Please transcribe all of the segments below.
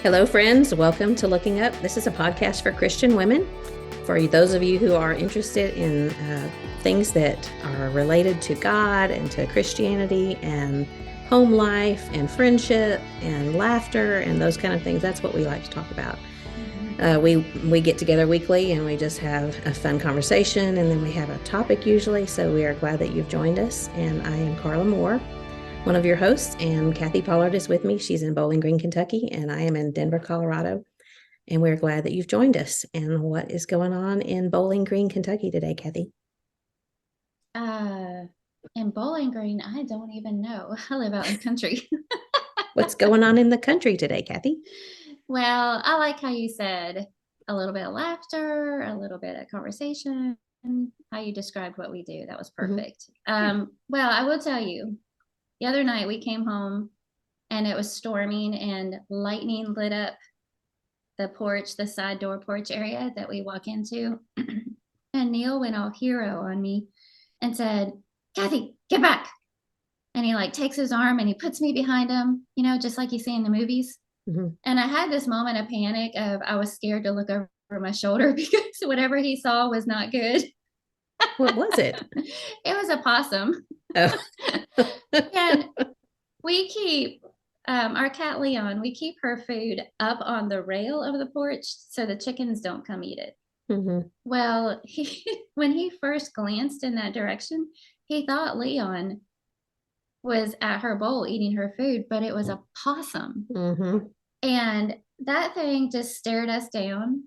Hello, friends. Welcome to Looking Up. This is a podcast for Christian women. For those of you who are interested in things that are related to God and to Christianity and home life and friendship and laughter and those kind of things, that's what we like to talk about. We get together weekly and we just have a fun conversation, and then we have a topic usually. So we are glad that you've joined us. And I am Carla Moore, one of your hosts, and Kathy Pollard is with me. She's in Bowling Green, Kentucky, and I am in Denver, Colorado. And we're glad that you've joined us. And what is going on in Bowling Green, Kentucky today, Kathy? In Bowling Green, I don't even know. I live out in the country. What's going on in the country today, Kathy? Well, I like how you said a little bit of laughter, a little bit of conversation, how you described what we do. That was perfect. Well, I will tell you, the other night we came home and it was storming and lightning lit up the porch, the side door porch area that we walk into. And Neil went all hero on me and said, "Kathy, get back." And he takes his arm and he puts me behind him, just like you see in the movies. And I had this moment of panic of I was scared to look over my shoulder because whatever he saw was not good. What was it? It was a possum. Oh. And we keep our cat Leon, we keep her food up on the rail of the porch so the chickens don't come eat it. Well, when he first glanced in that direction, he thought Leon was at her bowl eating her food, but it was a possum. And that thing just stared us down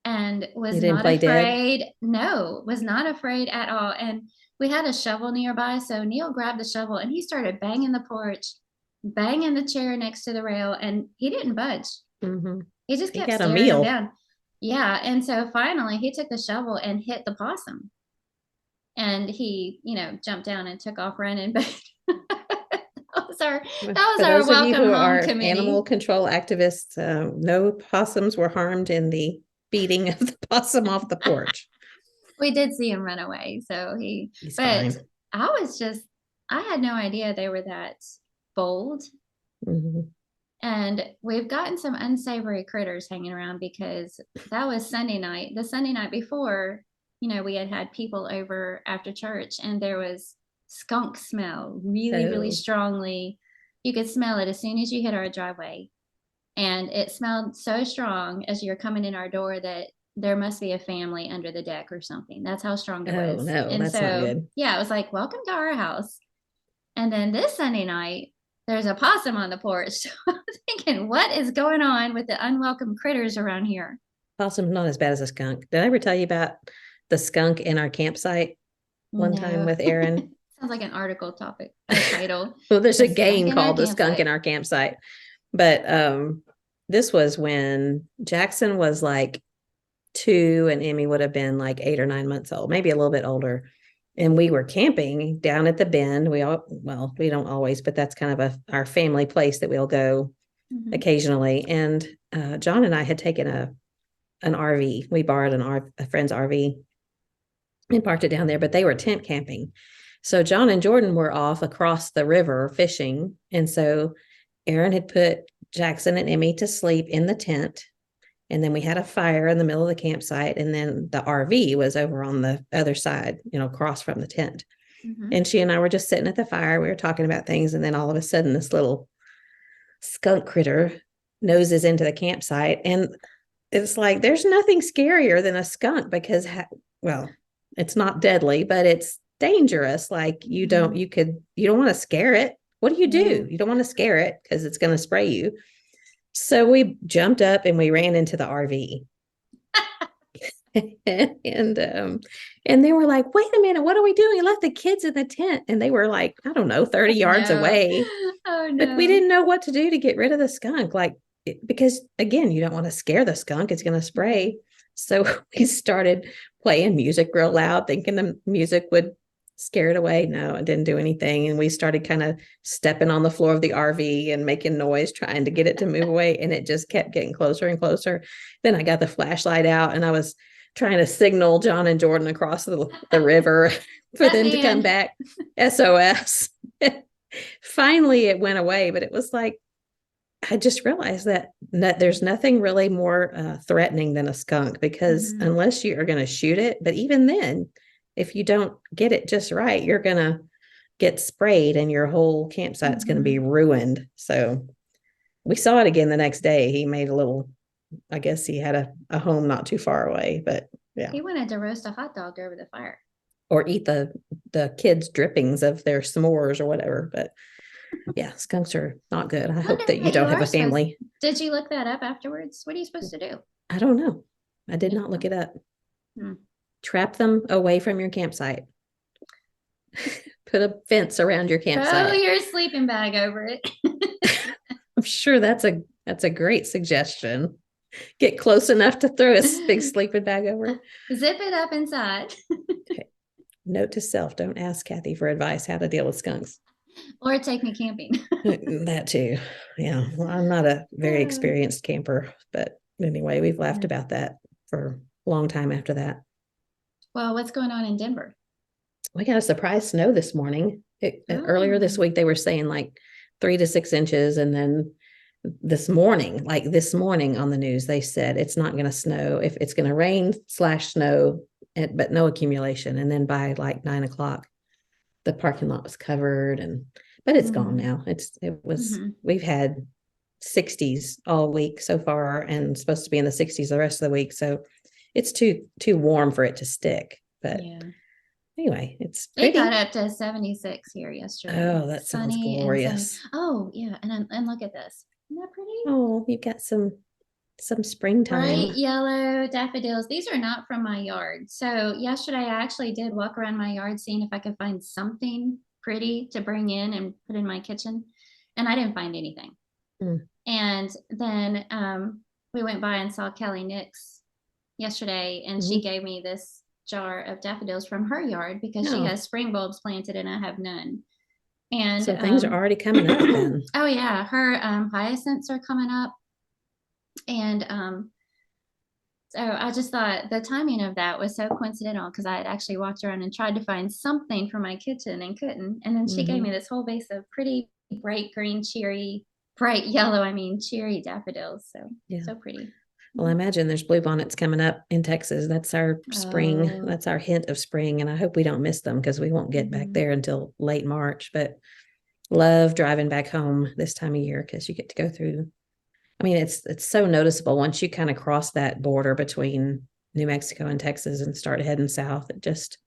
and was not afraid. No, was not afraid at all. And we had a shovel nearby. So Neil grabbed the shovel and he started banging the porch, banging the chair next to the rail, and he didn't budge. He just kept staring him down. Yeah. And so finally he took the shovel and hit the possum. And he, jumped down and took off running. But that was our welcome home committee. Animal control activists, no possums were harmed in the beating of the possum off the porch. We did see him run away, so he's fine. I had no idea they were that bold. And we've gotten some unsavory critters hanging around because that was Sunday night. The Sunday night before, we had people over after church and there was skunk smell really strongly. You could smell it as soon as you hit our driveway. And it smelled so strong as you're coming in our door that there must be a family under the deck or something. That's how strong it was. No, and that's not good. Yeah, it was like, welcome to our house. And then this Sunday night, there's a possum on the porch. So I was thinking, what is going on with the unwelcome critters around here? Possum's not as bad as a skunk. Did I ever tell you about the skunk in our campsite one time with Aaron? Sounds like an article topic, a title. Well, there's a game called The Skunk in Our Campsite. But this was when Jackson was like 2 and Emmy would have been like 8 or 9 months old, maybe a little bit older. And we were camping down at the Bend. We don't always, but that's kind of our family place that we'll go occasionally. And John and I had taken an RV. We borrowed a friend's RV and parked it down there, but they were tent camping. So John and Jordan were off across the river fishing. And so Aaron had put Jackson and Emmy to sleep in the tent. And then we had a fire in the middle of the campsite. And then the RV was over on the other side, across from the tent. And she and I were just sitting at the fire. We were talking about things. And then all of a sudden, this little skunk critter noses into the campsite. And it's like, there's nothing scarier than a skunk because, it's not deadly, but it's dangerous. Like you don't want to scare it. What do? You don't want to scare it because it's going to spray you. So we jumped up and we ran into the RV. and they were like, wait a minute, what are we doing? You left the kids in the tent. And they were like, I don't know, 30 yards away. Oh, no. But we didn't know what to do to get rid of the skunk. Because again, you don't want to scare the skunk. It's going to spray. So we started playing music real loud, thinking the music would scare it away. No, it didn't do anything. And we started kind of stepping on the floor of the RV and making noise, trying to get it to move away. And it just kept getting closer and closer. Then I got the flashlight out and I was trying to signal John and Jordan across the river for them to come back. SOS. Finally, it went away, but it was like I just realized that there's nothing really more threatening than a skunk, because unless you are going to shoot it, but even then, if you don't get it just right, you're going to get sprayed and your whole campsite's going to be ruined. So we saw it again the next day. He made a little, I guess he had a home not too far away, but yeah. He wanted to roast a hot dog over the fire. Or eat the kids' drippings of their s'mores or whatever. But yeah, skunks are not good. I hope that you don't have a family. Did you look that up afterwards? What are you supposed to do? I don't know. I did not look it up. Trap them away from your campsite. Put a fence around your campsite. Throw your sleeping bag over it. I'm sure that's a great suggestion. Get close enough to throw a big sleeping bag over. Zip it up inside. Okay. Note to self, don't ask Kathy for advice how to deal with skunks. Or take me camping. That too. Yeah. Well, I'm not a very experienced camper, but anyway, we've laughed about that for a long time after that. Well, what's going on in Denver? We got a surprise snow this morning. Earlier this week, they were saying like 3 to 6 inches. And then this morning on the news, they said it's not going to snow. If it's going to rain/snow, but no accumulation. And then by like 9 o'clock, the parking lot was covered, but it's gone now. We've had 60s all week so far, and supposed to be in the 60s the rest of the week. So it's too warm for it to stick. But anyway, it's pretty. It got up to 76 here yesterday. Oh, that sounds glorious. Oh yeah, and look at this. Isn't that pretty? Oh, you've got some springtime. Bright yellow daffodils. These are not from my yard. So yesterday I actually did walk around my yard seeing if I could find something pretty to bring in and put in my kitchen. And I didn't find anything. And then we went by and saw Kelly Nix yesterday, and she gave me this jar of daffodils from her yard because she has spring bulbs planted and I have none. And so things are already coming up then. Oh yeah, her hyacinths are coming up. And so I just thought the timing of that was so coincidental, because I had actually walked around and tried to find something for my kitchen and couldn't. And then she gave me this whole vase of pretty bright green, bright yellow, cherry daffodils. So so pretty. Well, I imagine there's bluebonnets coming up in Texas. That's our spring. That's our hint of spring. And I hope we don't miss them, because we won't get back there until late March. But love driving back home this time of year, because you get to go through. It's so noticeable once you kind of cross that border between New Mexico and Texas and start heading south. It just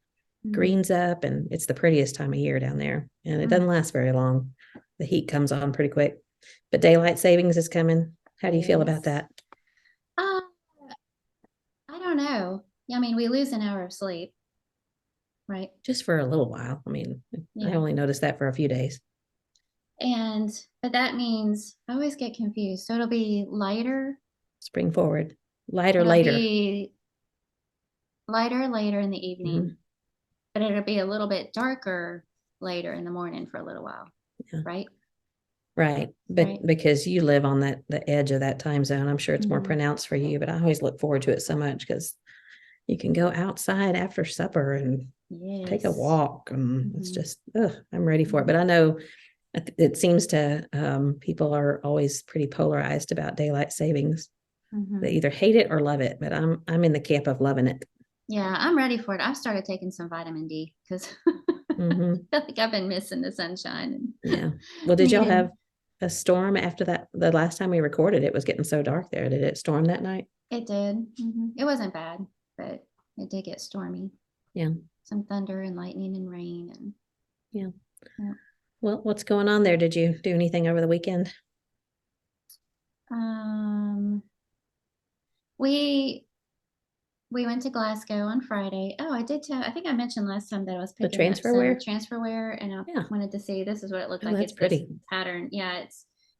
greens up, and it's the prettiest time of year down there. And it doesn't last very long. The heat comes on pretty quick. But daylight savings is coming. How do you feel about that? I don't know. We lose an hour of sleep, right? Just for a little while. I only noticed that for a few days. But that means I always get confused. So it'll be lighter. Spring forward. Lighter later. Be lighter later in the evening, but it'll be a little bit darker later in the morning for a little while. Right? Right. But because you live on the edge of that time zone, I'm sure it's more pronounced for you, but I always look forward to it so much, because you can go outside after supper and take a walk, and it's just, I'm ready for it. But I know it seems to, people are always pretty polarized about daylight savings. They either hate it or love it, but I'm in the camp of loving it. Yeah, I'm ready for it. I've started taking some vitamin D, because I feel like I've been missing the sunshine. Well, did y'all have a storm after that? The last time we recorded, it was getting so dark there. Did it storm that night? It did. It wasn't bad, but it did get stormy. Some thunder and lightning and rain. And Well, what's going on there? Did you do anything over the weekend? We went to Glasgow on Friday. Oh, I did tell. I think I mentioned last time that I was picking up some transfer wear, and I wanted to see. This is what it looked like. That's pretty. This pattern. Yeah, it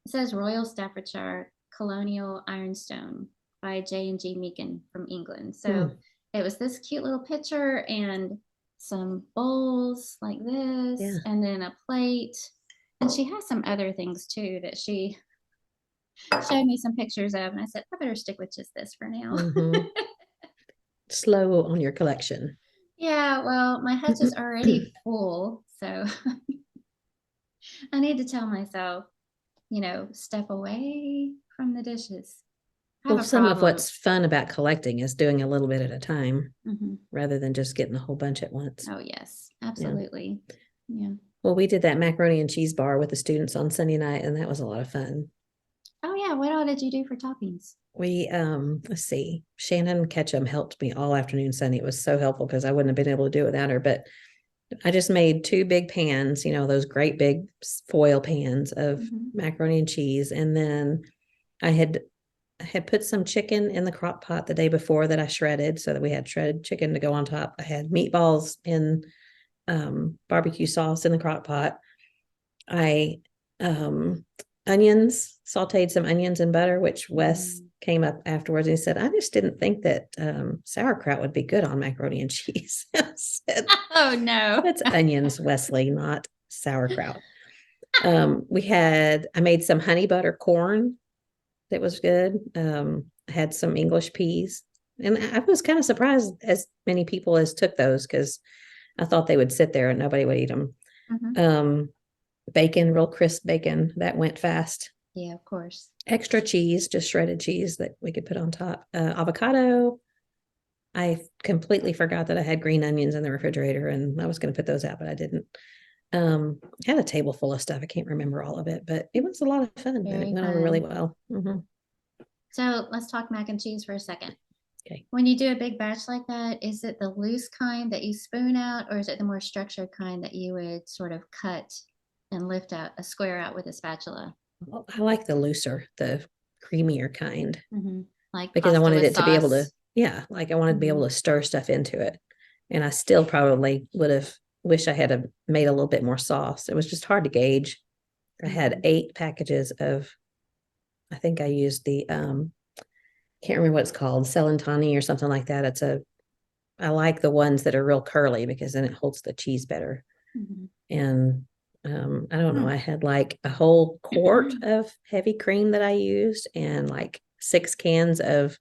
says Royal Staffordshire Colonial Ironstone by J&G Meakin from England. So it was this cute little picture and some bowls like this, and then a plate. And she has some other things too that she showed me some pictures of, and I said, I better stick with just this for now. Slow on your collection. Yeah, well, my hutch is already full, so I need to tell myself, step away from the dishes. Well, some of what's fun about collecting is doing a little bit at a time rather than just getting a whole bunch at once. Oh, yes, absolutely. Yeah. Well, we did that macaroni and cheese bar with the students on Sunday night, and that was a lot of fun. Oh, yeah. What all did you do for toppings? We, let's see, Shannon Ketchum helped me all afternoon Sunday. It was so helpful because I wouldn't have been able to do it without her. But I just made 2 big pans, those great big foil pans of macaroni and cheese. And then I had put some chicken in the crock pot the day before that I shredded so that we had shredded chicken to go on top. I had meatballs in barbecue sauce in the crock pot. I sauteed some onions in butter, which Wes came up afterwards and he said, I just didn't think that sauerkraut would be good on macaroni and cheese. I said, oh no, it's onions, Wesley, not sauerkraut. I made some honey butter corn that was good. I had some English peas, and I was kind of surprised as many people as took those because I thought they would sit there and nobody would eat them. Bacon, real crisp bacon, that went fast. Yeah, of course. Extra cheese, just shredded cheese that we could put on top. Avocado. I completely forgot that I had green onions in the refrigerator and I was going to put those out, but I didn't. I had a table full of stuff. I can't remember all of it, but it was a lot of fun. And it went over really well. So let's talk mac and cheese for a second. Okay. When you do a big batch like that, is it the loose kind that you spoon out, or is it the more structured kind that you would sort of cut and lift out a square out with a spatula? Well, I like the looser, the creamier kind. Like because I wanted it to be able to, I wanted to be able to stir stuff into it. And I still probably would have wished I had made a little bit more sauce. It was just hard to gauge. I had 8 packages of, I think I used the, can't remember what it's called, Celentani or something like that. I like the ones that are real curly because then it holds the cheese better. And I don't know, I had like a whole quart of heavy cream that I used and like 6 cans of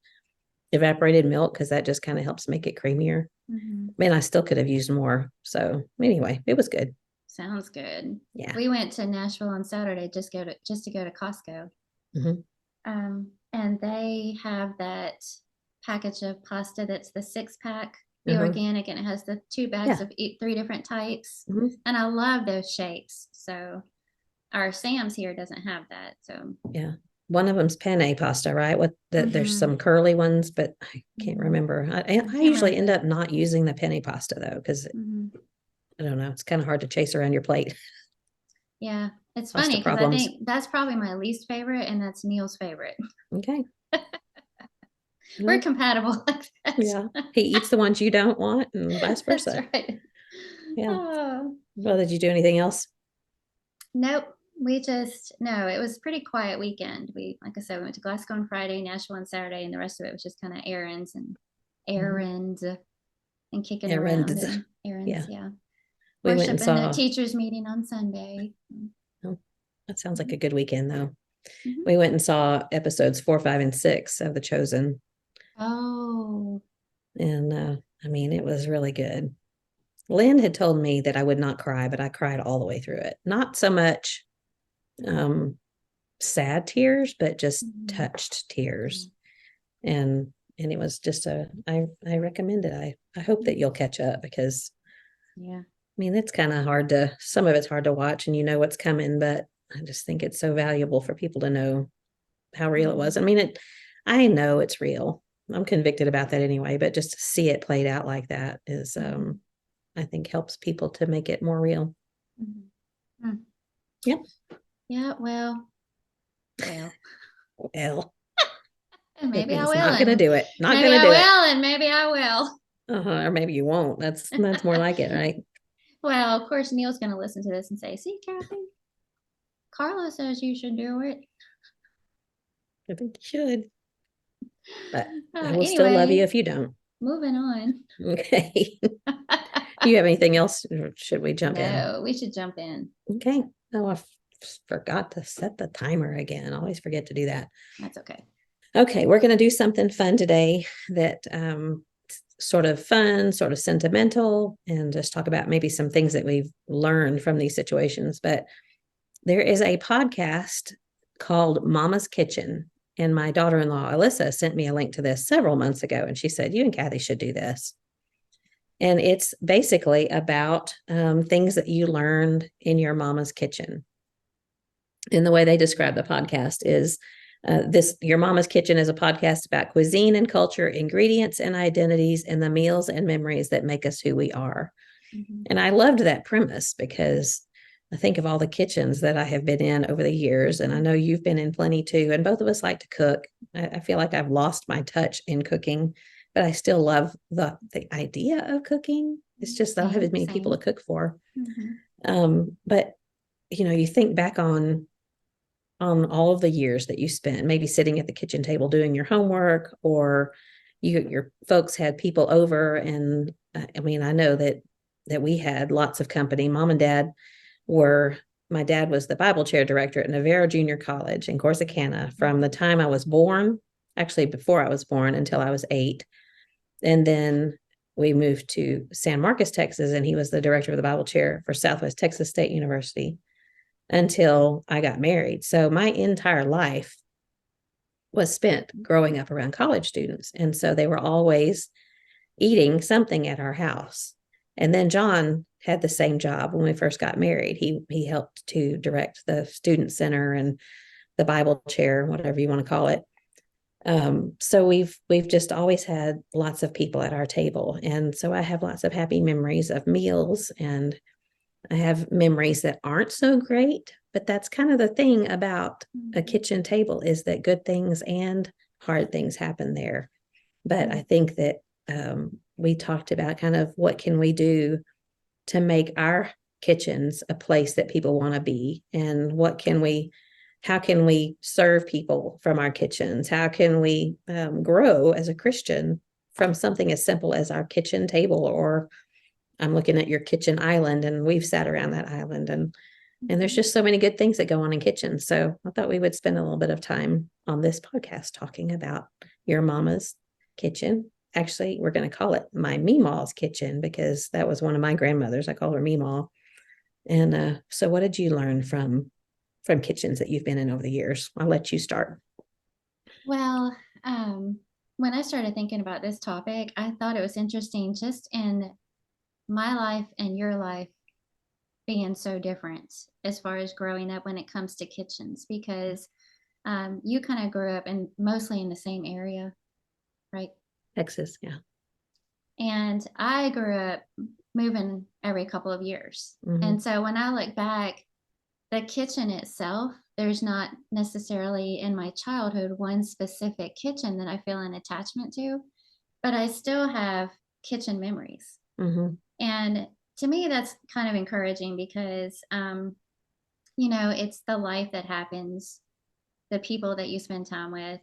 evaporated milk because that just kind of helps make it creamier. Man, I still could have used more. So anyway, it was good. Sounds good. Yeah. We went to Nashville on Saturday just to go to Costco. And they have that package of pasta that's the 6-pack, the organic, and it has the 2 bags of 3 different types. And I love those shapes. So our Sam's here doesn't have that. So yeah, one of them's penne pasta, right? There's some curly ones, but I can't remember. I usually end up not using the penne pasta though, because I don't know, it's kind of hard to chase around your plate. Yeah, it's funny because I think that's probably my least favorite, and that's Neil's favorite. Okay. We're compatible like that. Yeah. He eats the ones you don't want and vice versa. That's right. Yeah. Well, did you do anything else? Nope. No, it was a pretty quiet weekend. Like I said, we went to Glasgow on Friday, Nashville on Saturday, and the rest of it was just kind of errands and kicking around. And errands, yeah. We went and saw the teachers meeting on Sunday. Oh, that sounds like a good weekend though. We went and saw episodes 4, 5, and 6 of The Chosen. Oh. And I mean, it was really good. Lynn had told me that I would not cry, but I cried all the way through it. Not so much sad tears, but just touched tears. And it was just I recommend it. I hope that you'll catch up because I mean, it's kind of some of it's hard to watch and you know what's coming, but I just think it's so valuable for people to know how real it was. I mean, I know it's real. I'm convicted about that anyway, but just to see it played out like that is, I think helps people to make it more real. Yep. Yeah. Well. Maybe I will. Not going to do it. Not going to do it. Maybe I will, and maybe I will. Or maybe you won't. That's more like it, right? Well, of course, Neil's going to listen to this and say, "See, Kathy, Carla says you should do it." I think you should. But I will still love you if you don't. Moving on. Okay. Do you have anything else? Or should we jump in? No, we should jump in. Okay. Oh, I forgot to set the timer again. I always forget to do that. That's okay. Okay, we're going to do something fun today that sort of fun, sort of sentimental, and just talk about maybe some things that we've learned from these situations. But there is a podcast called Mama's Kitchen. And my daughter-in-law, Alyssa, sent me a link to this several months ago. And she said, you and Kathy should do this. And it's basically about things that you learned in your mama's kitchen. And the way they describe the podcast is Your Mama's Kitchen is a podcast about cuisine and culture, ingredients and identities, and the meals and memories that make us who we are. Mm-hmm. And I loved that premise because I think of all the kitchens that I have been in over the years, and I know you've been in plenty too, and both of us like to cook. I feel like I've lost my touch in cooking, but I still love the idea of cooking. It's just I don't have as many people to cook for. Mm-hmm. But you think back on all of the years that you spent maybe sitting at the kitchen table doing your homework, or your folks had people over. And I mean, I know that we had lots of company. Mom and Dad my dad was the Bible chair director at Navarro Junior College in Corsicana from the time I was born, actually before I was born, until I was 8. And then we moved to San Marcos, Texas, and he was the director of the Bible chair for Southwest Texas State University until I got married. So my entire life was spent growing up around college students. And so they were always eating something at our house. And then John had the same job when we first got married. He helped to direct the student center and the Bible chair, whatever you want to call it. So we've just always had lots of people at our table. And so I have lots of happy memories of meals, and I have memories that aren't so great, but that's kind of the thing about a kitchen table, is that good things and hard things happen there. But I think that we talked about kind of what can we do to make our kitchens a place that people want to be, and how can we serve people from our kitchens? How can we grow as a Christian from something as simple as our kitchen table? Or I'm looking at your kitchen island, and we've sat around that island, and there's just so many good things that go on in kitchens. So I thought we would spend a little bit of time on this podcast talking about your mama's kitchen. Actually, we're going to call it my Meemaw's kitchen, because that was one of my grandmothers. I call her Meemaw. And so what did you learn from kitchens that you've been in over the years? I'll let you start. Well, when I started thinking about this topic, I thought it was interesting just in my life and your life being so different as far as growing up when it comes to kitchens, because you kind of grew up mostly in the same area, right? Texas, yeah. And I grew up moving every couple of years. Mm-hmm. And so when I look back, the kitchen itself, there's not necessarily in my childhood one specific kitchen that I feel an attachment to, but I still have kitchen memories. Mm-hmm. And to me, that's kind of encouraging because, it's the life that happens, the people that you spend time with.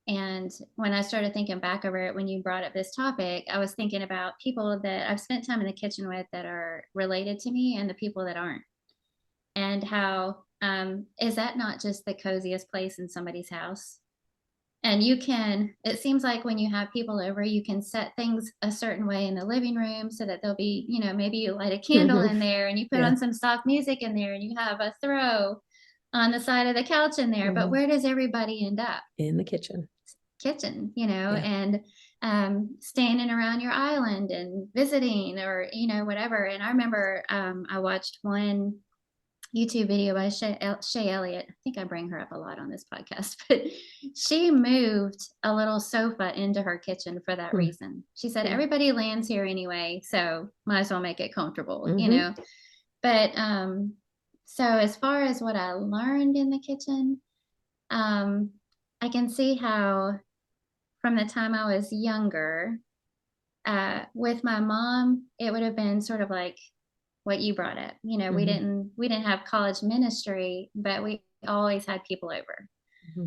And when I started thinking back over it, when you brought up this topic, I was thinking about people that I've spent time in the kitchen with that are related to me, and the people that aren't. And how is that not just the coziest place in somebody's house? And it seems like when you have people over, you can set things a certain way in the living room so that there'll be, maybe you light a candle in there, and you put on some soft music in there, and you have a throw on the side of the couch in there. Mm-hmm. But where does everybody end up? In the kitchen, and standing around your island and visiting, or, whatever. And I remember I watched one YouTube video by Shay Elliott. I think I bring her up a lot on this podcast, but she moved a little sofa into her kitchen for that reason. She said, everybody lands here anyway, so might as well make it comfortable, But so as far as what I learned in the kitchen, I can see how from the time I was younger, with my mom, it would have been sort of like what you brought up. Mm-hmm. we didn't have college ministry, but we always had people over. Mm-hmm.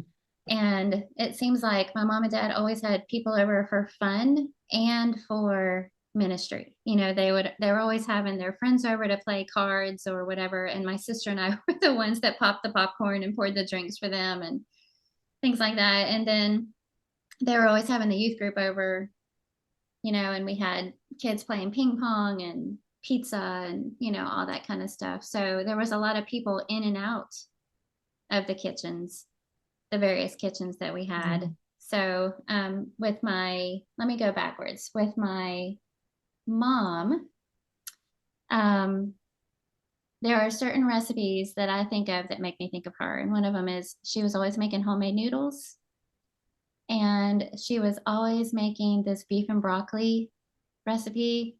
And it seems like my mom and dad always had people over for fun and for ministry. They were always having their friends over to play cards or whatever. And my sister and I were the ones that popped the popcorn and poured the drinks for them and things like that. And then they were always having the youth group over, and we had kids playing ping pong and pizza and, all that kind of stuff. So there was a lot of people in and out of the kitchens. the various kitchens that we had. Mm-hmm. So let me go backwards. With my mom, there are certain recipes that I think of that make me think of her. And one of them is she was always making homemade noodles. And she was always making this beef and broccoli recipe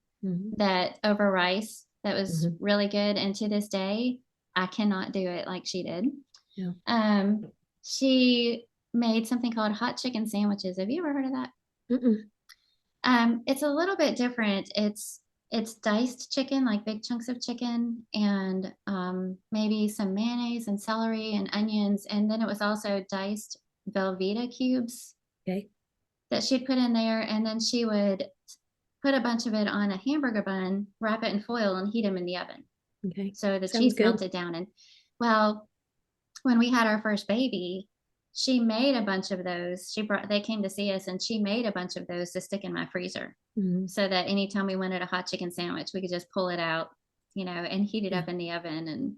that over rice that was really good. And to this day, I cannot do it like she did. Yeah. She made something called hot chicken sandwiches. Have you ever heard of that? It's a little bit different. It's diced chicken, like big chunks of chicken, and maybe some mayonnaise and celery and onions. And then it was also diced Velveeta cubes that she'd put in there. And then she would put a bunch of it on a hamburger bun, wrap it in foil, and heat them in the oven. Okay. So the cheese melted down. And well, when we had our first baby, she made a bunch of those. They came to see us, and she made a bunch of those to stick in my freezer, so that anytime we wanted a hot chicken sandwich, we could just pull it out, and heat it up in the oven.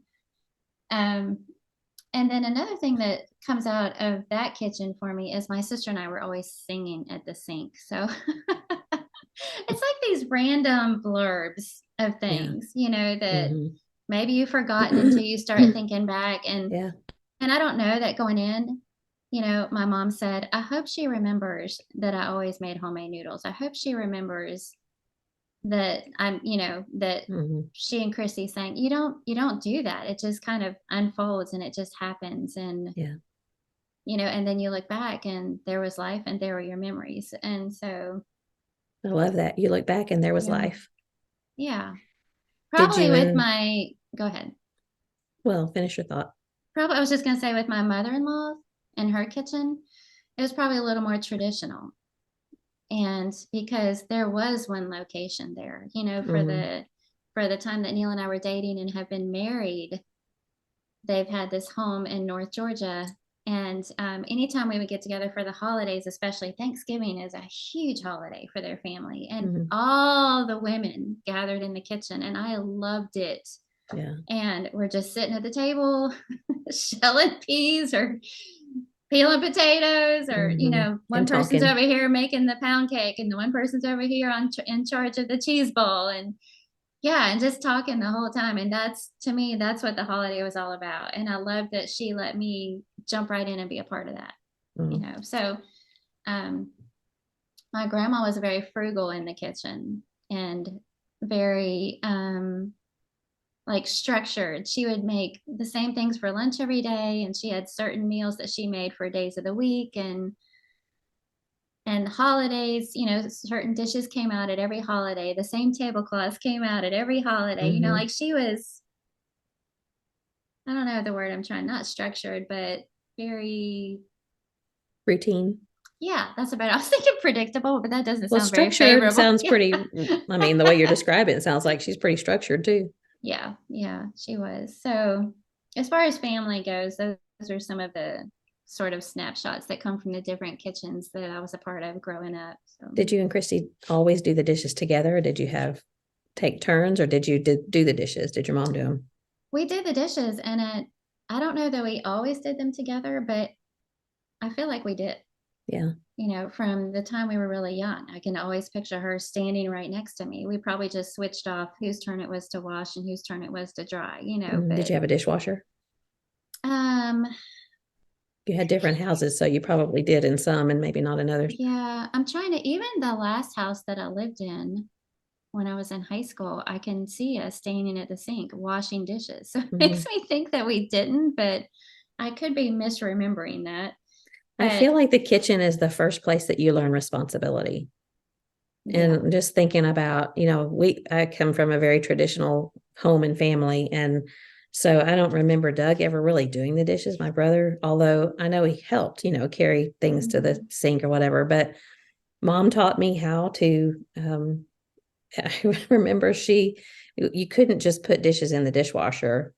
And then another thing that comes out of that kitchen for me is my sister and I were always singing at the sink. So it's like these random blurbs of things, that maybe you've forgotten until you start thinking back. And I don't know that going in, my mom said, I hope she remembers that I always made homemade noodles. I hope she remembers that that she and Christy saying, you don't do that. It just kind of unfolds and it just happens. And, and then you look back and there was life and there were your memories. And so I love that. You look back and there was life. Yeah. Probably go ahead. Well, finish your thought. Probably, I was just going to say with my mother-in-law in her kitchen, it was probably a little more traditional. And because there was one location there, for the time that Neil and I were dating and have been married, they've had this home in North Georgia. And anytime we would get together for the holidays, especially Thanksgiving is a huge holiday for their family. And all the women gathered in the kitchen, and I loved it. Yeah. And we're just sitting at the table, shelling peas or peeling potatoes, or one person's over here making the pound cake, and the one person's over here in charge of the cheese ball, and just talking the whole time. And to me, that's what the holiday was all about. And I love that she let me jump right in and be a part of that. So my grandma was very frugal in the kitchen and very structured. She would make the same things for lunch every day, and she had certain meals that she made for days of the week, and holidays, certain dishes came out at every holiday. The same tablecloths came out at every holiday. Like she was, I don't know the word I'm trying, not structured, but very routine. Yeah, that's about it. I was thinking predictable, but that doesn't sound very favorable. Sounds pretty, I mean, the way you're describing it sounds like she's pretty structured too. Yeah, she was. So as far as family goes, those are some of the sort of snapshots that come from the different kitchens that I was a part of growing up. So. Did you and Christy always do the dishes together, or did you take turns, or did you do the dishes? Did your mom do them? We did the dishes, and I don't know that we always did them together, but I feel like we did. Yeah. From the time we were really young, I can always picture her standing right next to me. We probably just switched off whose turn it was to wash and whose turn it was to dry, But, did you have a dishwasher? You had different houses, so you probably did in some and maybe not in others. Yeah, I'm trying to, even the last house that I lived in when I was in high school, I can see us standing at the sink washing dishes. So it makes me think that we didn't, but I could be misremembering that. I feel like the kitchen is the first place that you learn responsibility. And just thinking about, I come from a very traditional home and family. And so I don't remember Doug ever really doing the dishes, my brother, although I know he helped, carry things to the sink or whatever. But Mom taught me how to, I remember you couldn't just put dishes in the dishwasher.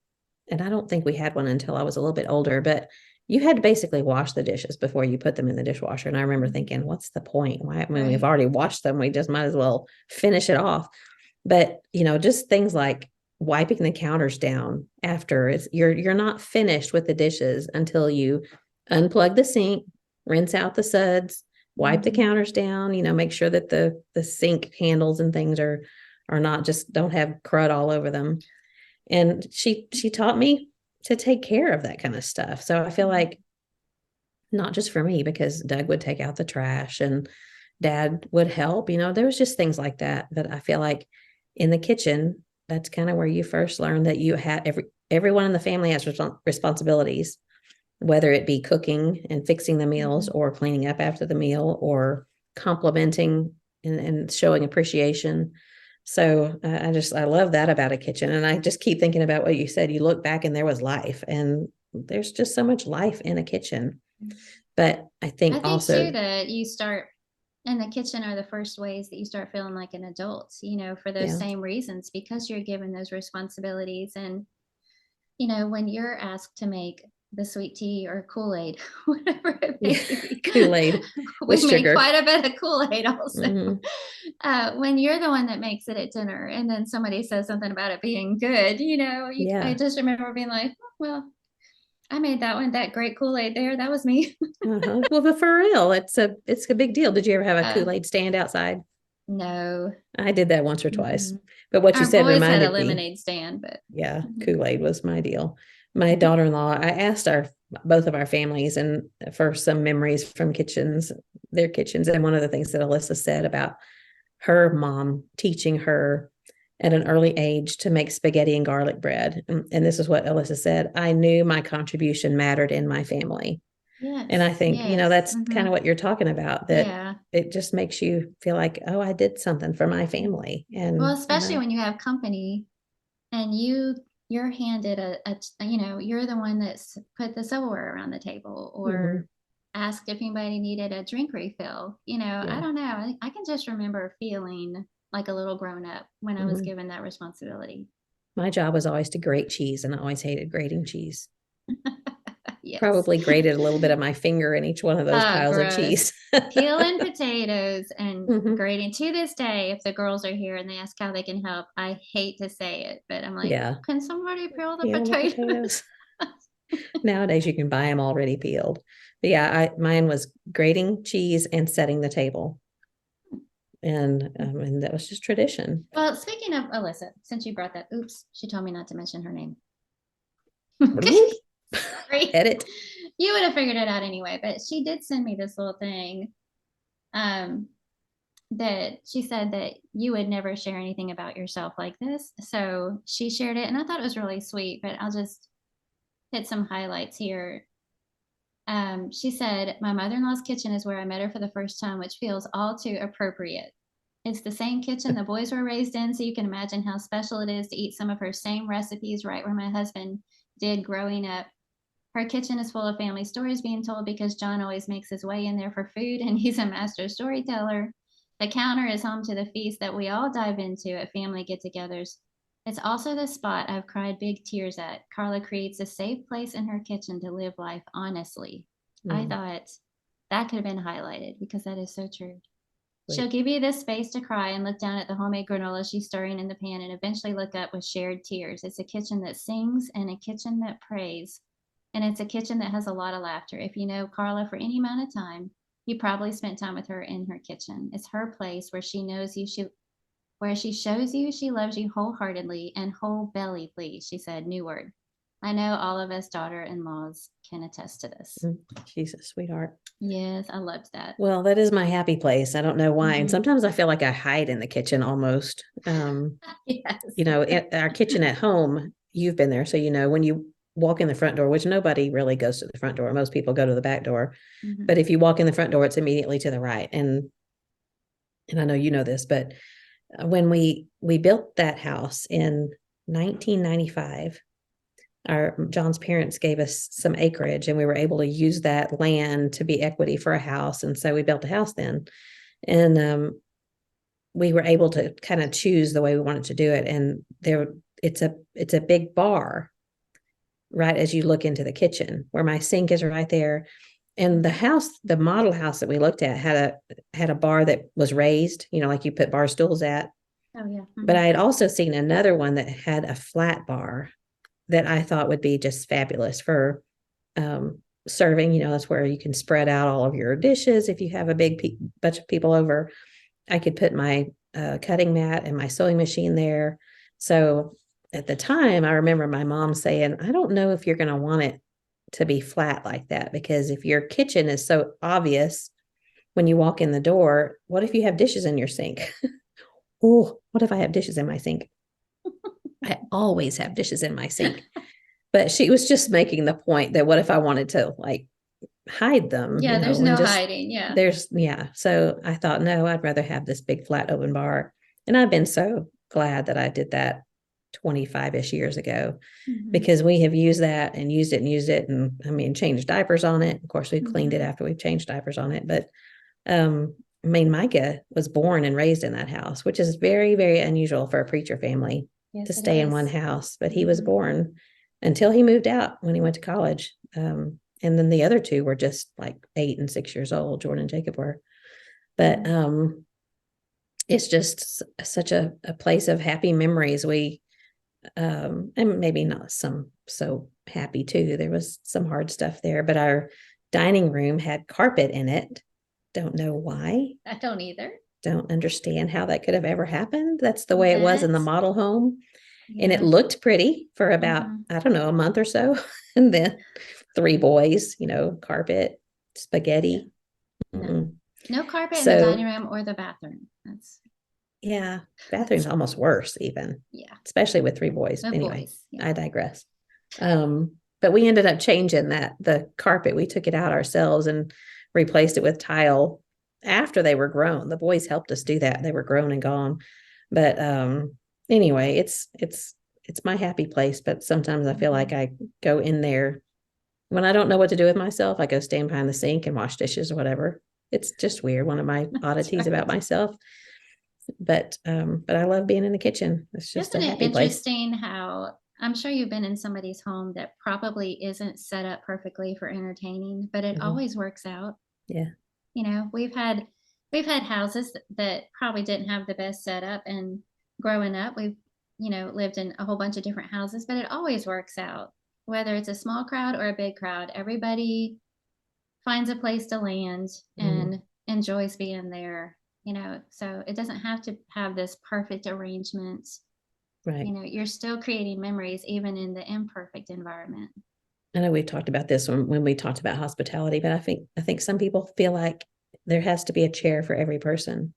And I don't think we had one until I was a little bit older, but you had to basically wash the dishes before you put them in the dishwasher. And I remember thinking, what's the point? Why, when we've already washed them, we just might as well finish it off. But, just things like wiping the counters down after you're not finished with the dishes until you unplug the sink, rinse out the suds, wipe the counters down, make sure that the sink handles and things are not just don't have crud all over them. And she taught me to take care of that kind of stuff. So I feel like not just for me, because Doug would take out the trash and Dad would help, there was just things like that I feel like in the kitchen, that's kind of where you first learn that you have everyone in the family has responsibilities, whether it be cooking and fixing the meals or cleaning up after the meal or complimenting and showing appreciation. So I love that about a kitchen. And I just keep thinking about what you said. You look back and there was life, and there's just so much life in a kitchen. But I think also too that you start in the kitchen are the first ways that you start feeling like an adult, for those same reasons, because you're given those responsibilities. And, when you're asked to make the sweet tea or Kool-Aid, whatever it may be. Kool-Aid we make quite a bit of Kool-Aid also. When you're the one that makes it at dinner and then somebody says something about it being good, I just remember being like, oh, well, I made that great Kool-Aid there. That was me. Well, but for real, it's a big deal. Did you ever have a Kool-Aid stand outside? No. I did that once or twice. But what you said boys reminded had a lemonade stand, but yeah, Kool-Aid was my deal. My daughter-in-law, I asked both of our families and for some memories from their kitchens. And one of the things that Alyssa said about her mom teaching her at an early age to make spaghetti and garlic bread. And this is what Alyssa said: I knew my contribution mattered in my family. Yes, and I think, that's kind of what you're talking about, that it just makes you feel like, oh, I did something for my family. And well, especially when you have company and you're handed you're the one that's put the silverware around the table or asked if anybody needed a drink refill. I don't know. I can just remember feeling like a little grown up when I was given that responsibility. My job was always to grate cheese, and I always hated grating cheese. Yes. Probably grated a little bit of my finger in each one of those piles of cheese. Peeling potatoes and grating. To this day, if the girls are here and they ask how they can help, I hate to say it, but I'm like, can somebody peel the potatoes? Nowadays you can buy them already peeled. But mine was grating cheese and setting the table. And that was just tradition. Well, speaking of Alyssa, since you brought that, oops, she told me not to mention her name. Edit. You would have figured it out anyway, but she did send me this little thing that she said that you would never share anything about yourself like this. So she shared it, and I thought it was really sweet, but I'll just hit some highlights here. She said, my mother-in-law's kitchen is where I met her for the first time, which feels all too appropriate. It's the same kitchen the boys were raised in, so you can imagine how special it is to eat some of her same recipes right where my husband did growing up. Her kitchen is full of family stories being told because John always makes his way in there for food, and he's a master storyteller. The counter is home to the feast that we all dive into at family get-togethers. It's also the spot I've cried big tears at. Carla creates a safe place in her kitchen to live life honestly. I thought that could have been highlighted because that is so true. She'll give you this space to cry and look down at the homemade granola she's stirring in the pan and eventually look up with shared tears. It's a kitchen that sings and a kitchen that prays. And it's a kitchen that has a lot of laughter. If you know Carla for any amount of time, you probably spent time with her in her kitchen. It's her place where she knows you, where she shows you she loves you wholeheartedly and whole belly, please. She said, new word. I know all of us daughter-in-laws can attest to this. She's a sweetheart. Yes, I loved that. Well, that is my happy place. I don't know why. And sometimes I feel like I hide in the kitchen almost. Yes. Our kitchen at home, you've been there. So, when you walk in the front door, which nobody really goes to the front door. Most people go to the back door. But if you walk in the front door, it's immediately to the right. And I know you know this, but when we built that house in 1995, John's parents gave us some acreage, and we were able to use that land to be equity for a house. And so we built a house then. And we were able to kind of choose the way we wanted to do it. And it's a big bar right as you look into the kitchen, where my sink is right there. And the model house that we looked at had a bar that was raised, like you put bar stools at. Oh yeah. But I had also seen another one that had a flat bar that I thought would be just fabulous for serving, that's where you can spread out all of your dishes. If you have a big bunch of people over, I could put my cutting mat and my sewing machine there. So at the time, I remember my mom saying, I don't know if you're going to want it to be flat like that, because if your kitchen is so obvious when you walk in the door, what if you have dishes in your sink? Oh, what if I have dishes in my sink? I always have dishes in my sink. But she was just making the point that what if I wanted to like hide them, Yeah, there's and no just hiding. Yeah. So I thought, no, I'd rather have this big flat open bar. And I've been so glad that I did that 25-ish years ago, because we have used that and used it and used it. And I mean, changed diapers on it. Of course, we've cleaned it after we've changed diapers on it. But I mean, Micah was born and raised in that house, which is very, very unusual for a preacher family to stay in one house. But he was born until he moved out when he went to college. And then the other two were just like 8 and 6 years old. Jordan and Jacob were. But it's just such a place of happy memories. We and maybe not some so happy too. There was some hard stuff there, but our dining room had carpet in it. Don't know why. I don't either. Don't understand how that could have ever happened. That's the way it was in the model home. Yeah. And it looked pretty for about, I don't know, a month or so. And then 3 boys, carpet, spaghetti. No carpet in the dining room or the bathroom. Bathroom's almost worse even. Yeah. Especially with 3 boys. Anyway, I digress. But we ended up changing the carpet. We took it out ourselves and replaced it with tile after they were grown. The boys helped us do that. They were grown and gone. But anyway, it's my happy place. But sometimes I feel like I go in there when I don't know what to do with myself. I go stand behind the sink and wash dishes or whatever. It's just weird. One of my oddities about myself. But I love being in the kitchen. It's just a happy place. Isn't it interesting how I'm sure you've been in somebody's home that probably isn't set up perfectly for entertaining, but it always works out. Yeah. We've had houses that probably didn't have the best setup, and growing up, we've, lived in a whole bunch of different houses, but it always works out. Whether it's a small crowd or a big crowd, everybody finds a place to land and enjoys being there, so it doesn't have to have this perfect arrangement. Right. You're still creating memories even in the imperfect environment. I know we talked about this when we talked about hospitality, but I think some people feel like there has to be a chair for every person.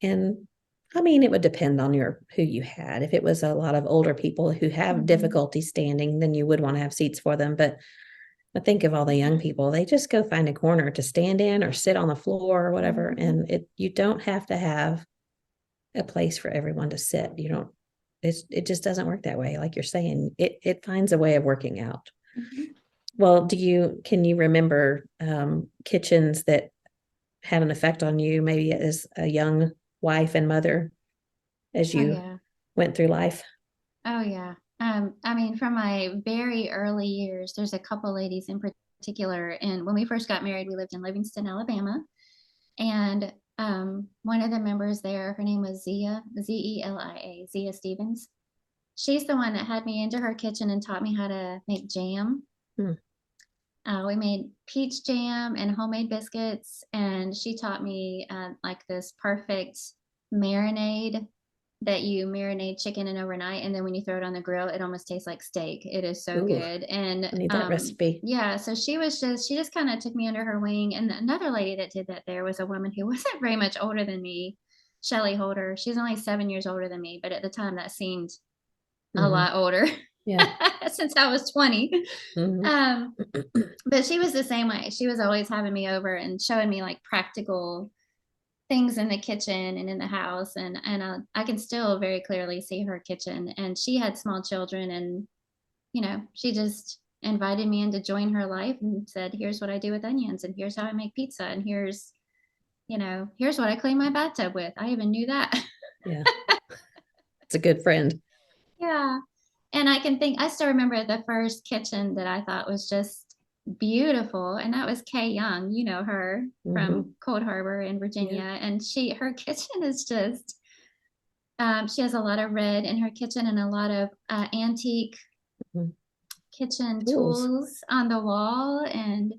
And I mean, it would depend on who you had. If it was a lot of older people who have difficulty standing, then you would want to have seats for them. But I think of all the young people, they just go find a corner to stand in or sit on the floor or whatever. And you don't have to have a place for everyone to sit. It just doesn't work that way. Like you're saying, it finds a way of working out. Well, can you remember kitchens that had an effect on you, maybe as a young wife and mother, as you went through life? Oh yeah. I mean, from my very early years, there's a couple ladies in particular. And when we first got married, we lived in Livingston, Alabama. And one of the members there, her name was Zia, Zelia, Zia Stevens. She's the one that had me into her kitchen and taught me how to make jam. We made peach jam and homemade biscuits, and she taught me like this perfect marinade that you marinate chicken in overnight, and then when you throw it on the grill, it almost tastes like steak. It is so good. And I need that recipe. Yeah, so she just kind of took me under her wing. And another lady that did that there was a woman who wasn't very much older than me, Shelly Holder. She's only 7 years older than me, but at the time that seemed a lot older. Yeah. Since I was 20. But she was the same way. She was always having me over and showing me like practical things in the kitchen and in the house. And I can still very clearly see her kitchen. And she had small children, and, she just invited me in to join her life and said, here's what I do with onions, and here's how I make pizza, and here's what I clean my bathtub with. I even knew that. Yeah. It's a good friend. Yeah. And I still remember the first kitchen that I thought was just beautiful. And that was Kay Young, her from Cold Harbor in Virginia. Yeah. And her kitchen is just, she has a lot of red in her kitchen and a lot of antique kitchen tools on the wall, and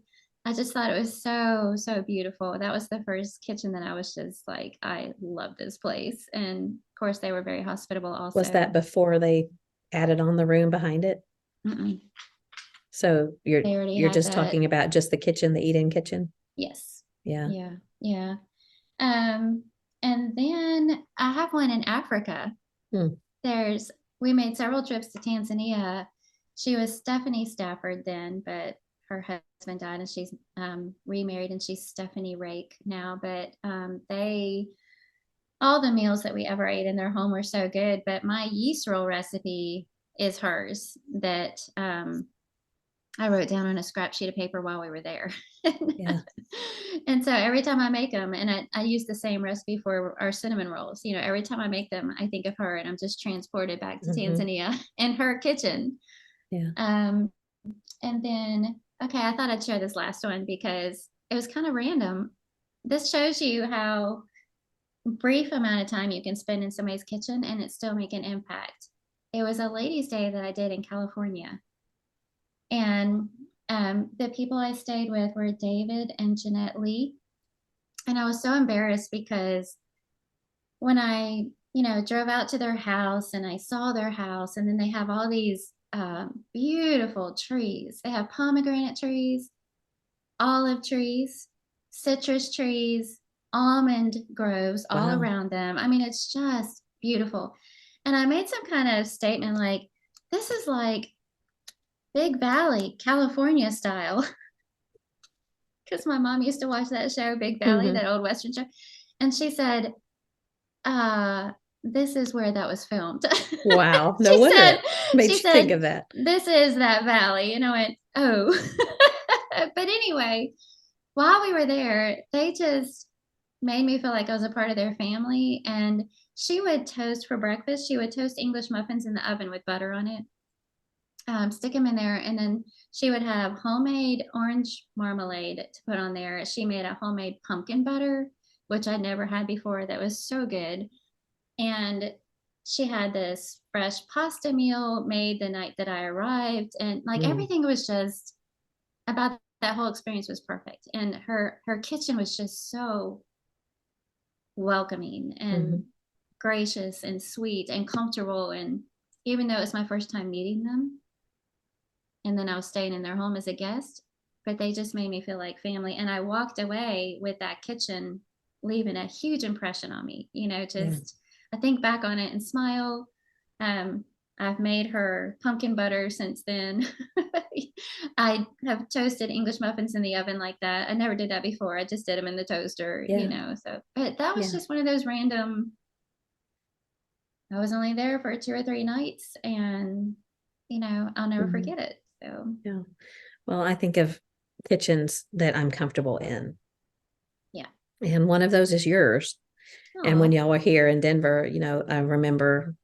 I just thought it was so, so beautiful. That was the first kitchen that I was just like, I love this place. And of course, they were very hospitable also. Was that before they added on the room behind it? Mm-mm. So you're just talking about just the kitchen, the eat-in kitchen? Yes. Yeah. Yeah. Yeah. And then I have one in Africa. We made several trips to Tanzania. She was Stephanie Stafford then, but her husband died and she's remarried, and she's Stephanie Rake now. But all the meals that we ever ate in their home were so good. But my yeast roll recipe is hers that I wrote down on a scrap sheet of paper while we were there. Yeah. And so every time I make them, and I use the same recipe for our cinnamon rolls, every time I make them, I think of her, and I'm just transported back to Tanzania and her kitchen. Yeah. And then, okay, I thought I'd share this last one because it was kind of random. This shows you how brief amount of time you can spend in somebody's kitchen and it still make an impact. It was a ladies' day that I did in California. And the people I stayed with were David and Jeanette Lee. And I was so embarrassed because when I, drove out to their house and I saw their house, and then they have all these beautiful trees. They have pomegranate trees, olive trees, citrus trees, almond groves all around them. I mean, it's just beautiful. And I made some kind of statement like, this is like Big Valley, California style. Because my mom used to watch that show, Big Valley, that old Western show. And she said, this is where that was filmed. Wow. No wonder made you think of that. This is that valley. And I went, oh. But anyway, while we were there, they just made me feel like I was a part of their family. And she would toast for breakfast. She would toast English muffins in the oven with butter on it. Stick them in there, and then she would have homemade orange marmalade to put on there. She made a homemade pumpkin butter, which I'd never had before. That was so good. And she had this fresh pasta meal made the night that I arrived, and like everything was just about that whole experience was perfect. And her kitchen was just so welcoming and gracious and sweet and comfortable. And even though it was my first time meeting them, and then I was staying in their home as a guest, but they just made me feel like family. And I walked away with that kitchen leaving a huge impression on me. I think back on it and smile. I've made her pumpkin butter since then. I have toasted English muffins in the oven like that. I never did that before. I just did them in the toaster, so, but that was just one of those random, I was only there for 2 or 3 nights, and I'll never forget it. So yeah. Well, I think of kitchens that I'm comfortable in. Yeah. And one of those is yours. Aww. And when y'all were here in Denver, I remember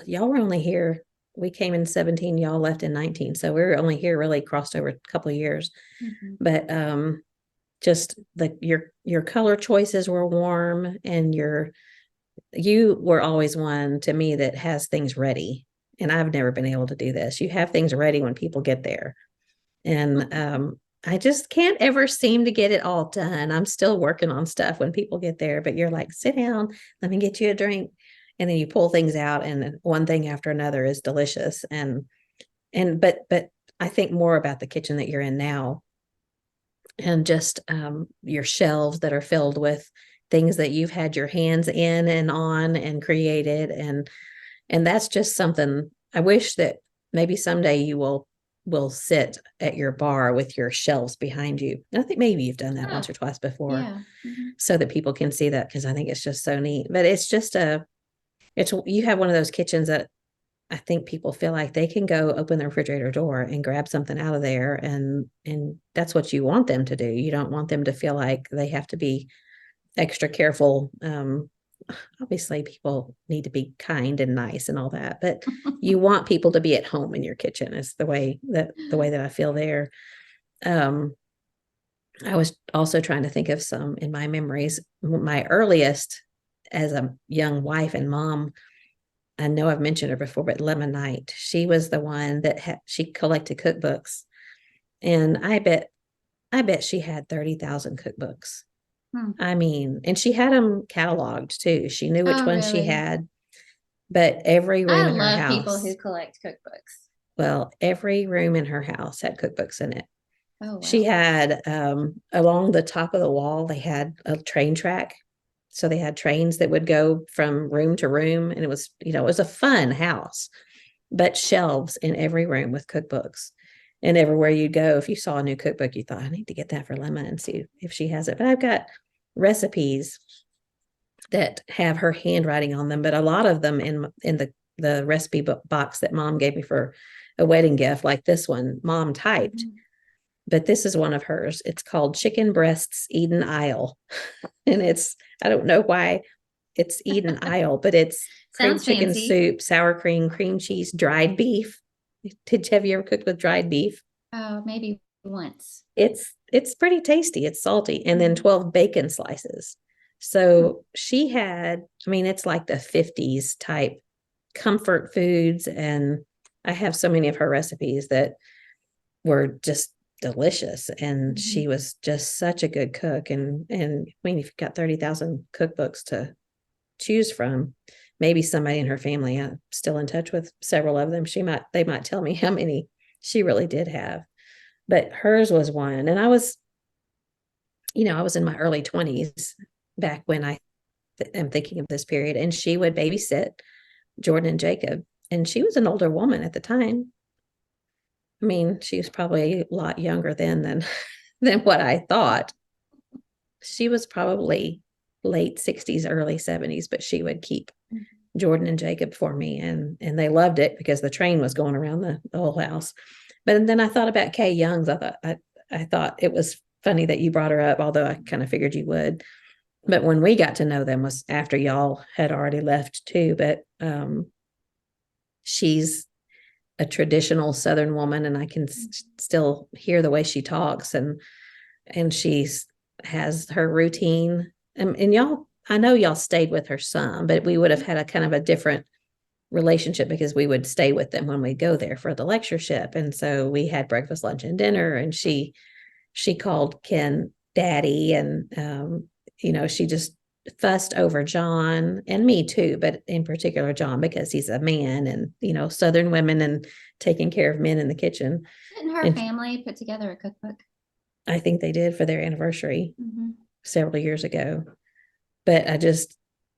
y'all were only here. We came in 17, y'all left in 19. So we were only here really crossed over a couple of years. But just your color choices were warm, and you were always one to me that has things ready. And I've never been able to do this. You have things ready when people get there. And I just can't ever seem to get it all done. I'm still working on stuff when people get there, but you're like, sit down, let me get you a drink. And then you pull things out, and one thing after another is delicious. But I think more about the kitchen that you're in now, and just your shelves that are filled with things that you've had your hands in and on and created. And that's just something I wish that maybe someday you will sit at your bar with your shelves behind you. And I think maybe you've done that once or twice before, so that people can see that, because I think it's just so neat. But it's just you have one of those kitchens that I think people feel like they can go open the refrigerator door and grab something out of there, and that's what you want them to do. You don't want them to feel like they have to be extra careful. Obviously people need to be kind and nice and all that, but you want people to be at home in your kitchen, is the way that I feel there. I was also trying to think of some in my memories. My earliest as a young wife and mom, I know I've mentioned her before, but Lemon Knight, she was the one that she collected cookbooks. And I bet she had 30,000 cookbooks. I mean, and she had them cataloged too. She knew which ones she really? had, but every room I in her love people house, who collect cookbooks. well, every room in her house had cookbooks in it. Oh, wow. She had along the top of the wall, they had a train track. So they had trains that would go from room to room. And it was, it was a fun house, but shelves in every room with cookbooks. And everywhere you go, if you saw a new cookbook, you thought, I need to get that for Lemma and see if she has it. But I've got recipes that have her handwriting on them, but a lot of them in the recipe box that Mom gave me for a wedding gift, like this one, Mom typed. Mm-hmm. But this is one of hers. It's called Chicken Breasts Eden Isle. And I don't know why it's Eden Isle, but it's cream chicken soup, sour cream cheese, dried beef. Have you ever cooked with dried beef? Oh, maybe once. It's pretty tasty. It's salty. And then 12 bacon slices. So she had, I mean, it's like the 50s type comfort foods. And I have so many of her recipes that were just delicious. And she was just such a good cook. And I mean, if you've got 30,000 cookbooks to choose from, maybe somebody in her family, I'm still in touch with several of them. They might tell me how many she really did have. But hers was one. And I was in my early 20s back when I am thinking of this period. And she would babysit Jordan and Jacob. And she was an older woman at the time. I mean, she was probably a lot younger then than what I thought. She was probably late 60s, early 70s, but she would keep Jordan and Jacob for me. And they loved it because the train was going around the whole house. But then I thought about Kay Young's. I thought it was funny that you brought her up, although I kind of figured you would. But when we got to know them was after y'all had already left too. But she's a traditional Southern woman, and I can still hear the way she talks, and she's has her routine. And y'all, I know y'all stayed with her some, but we would have had a kind of a different relationship because we would stay with them when we go there for the lectureship. And so we had breakfast, lunch, and dinner, and she called Ken daddy. And she just fussed over John and me too, but in particular John, because he's a man, and Southern women and taking care of men in the kitchen. Didn't her family put together a cookbook? I think they did for their anniversary several years ago. But I just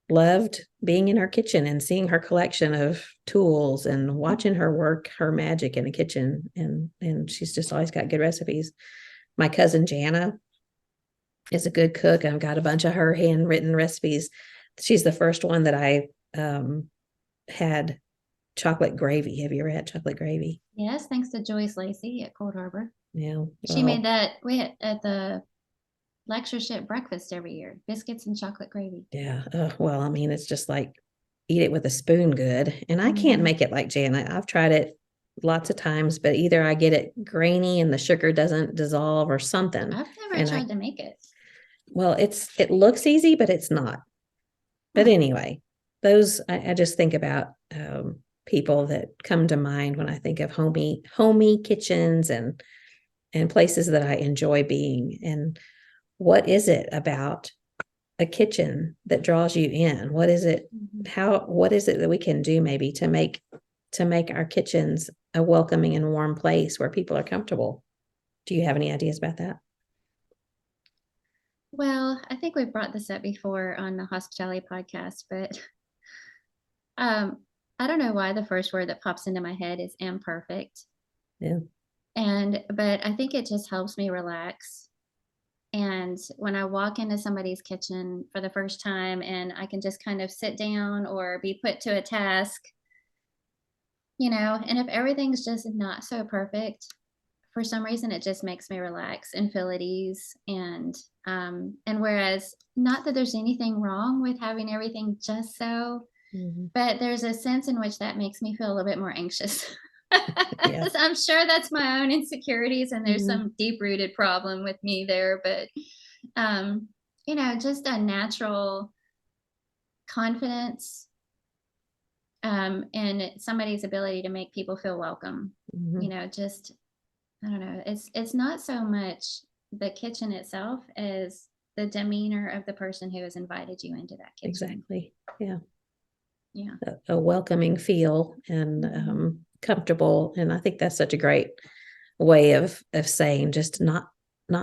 loved being in her kitchen and seeing her collection of tools and watching her work her magic in the kitchen. And she's just always got good recipes. My cousin Jana is a good cook. I've got a bunch of her handwritten recipes. She's the first one that I had chocolate gravy. Have you ever had chocolate gravy? Yes, thanks to Joyce Lacey at Cold Harbor. Yeah. Well, she made that at the lectureship breakfast every year, biscuits and chocolate gravy. Yeah. Well, I mean, it's just like eat it with a spoon good. And I can't make it like Jana. I've tried it lots of times, but either I get it grainy and the sugar doesn't dissolve or something. I've never tried to make it. Well, it looks easy, but it's not. But anyway, I just think about people that come to mind when I think of homey kitchens and places that I enjoy being. And what is it about a kitchen that draws you in? What is it? What is it that we can do maybe to make our kitchens a welcoming and warm place where people are comfortable? Do you have any ideas about that? Well, I think we've brought this up before on the hospitality podcast, but I don't know why the first word that pops into my head is imperfect. Yeah. But I think it just helps me relax. And when I walk into somebody's kitchen for the first time and I can just kind of sit down or be put to a task, and if everything's just not so perfect, for some reason, it just makes me relax and feel at ease. And whereas not that there's anything wrong with having everything just so, but there's a sense in which that makes me feel a little bit more anxious. Yeah. I'm sure that's my own insecurities, and there's some deep-rooted problem with me there, but just a natural confidence and somebody's ability to make people feel welcome. Just, I don't know. It's not so much the kitchen itself as the demeanor of the person who has invited you into that kitchen. Exactly. Yeah. Yeah. A welcoming feel and comfortable. And I think that's such a great way of saying just not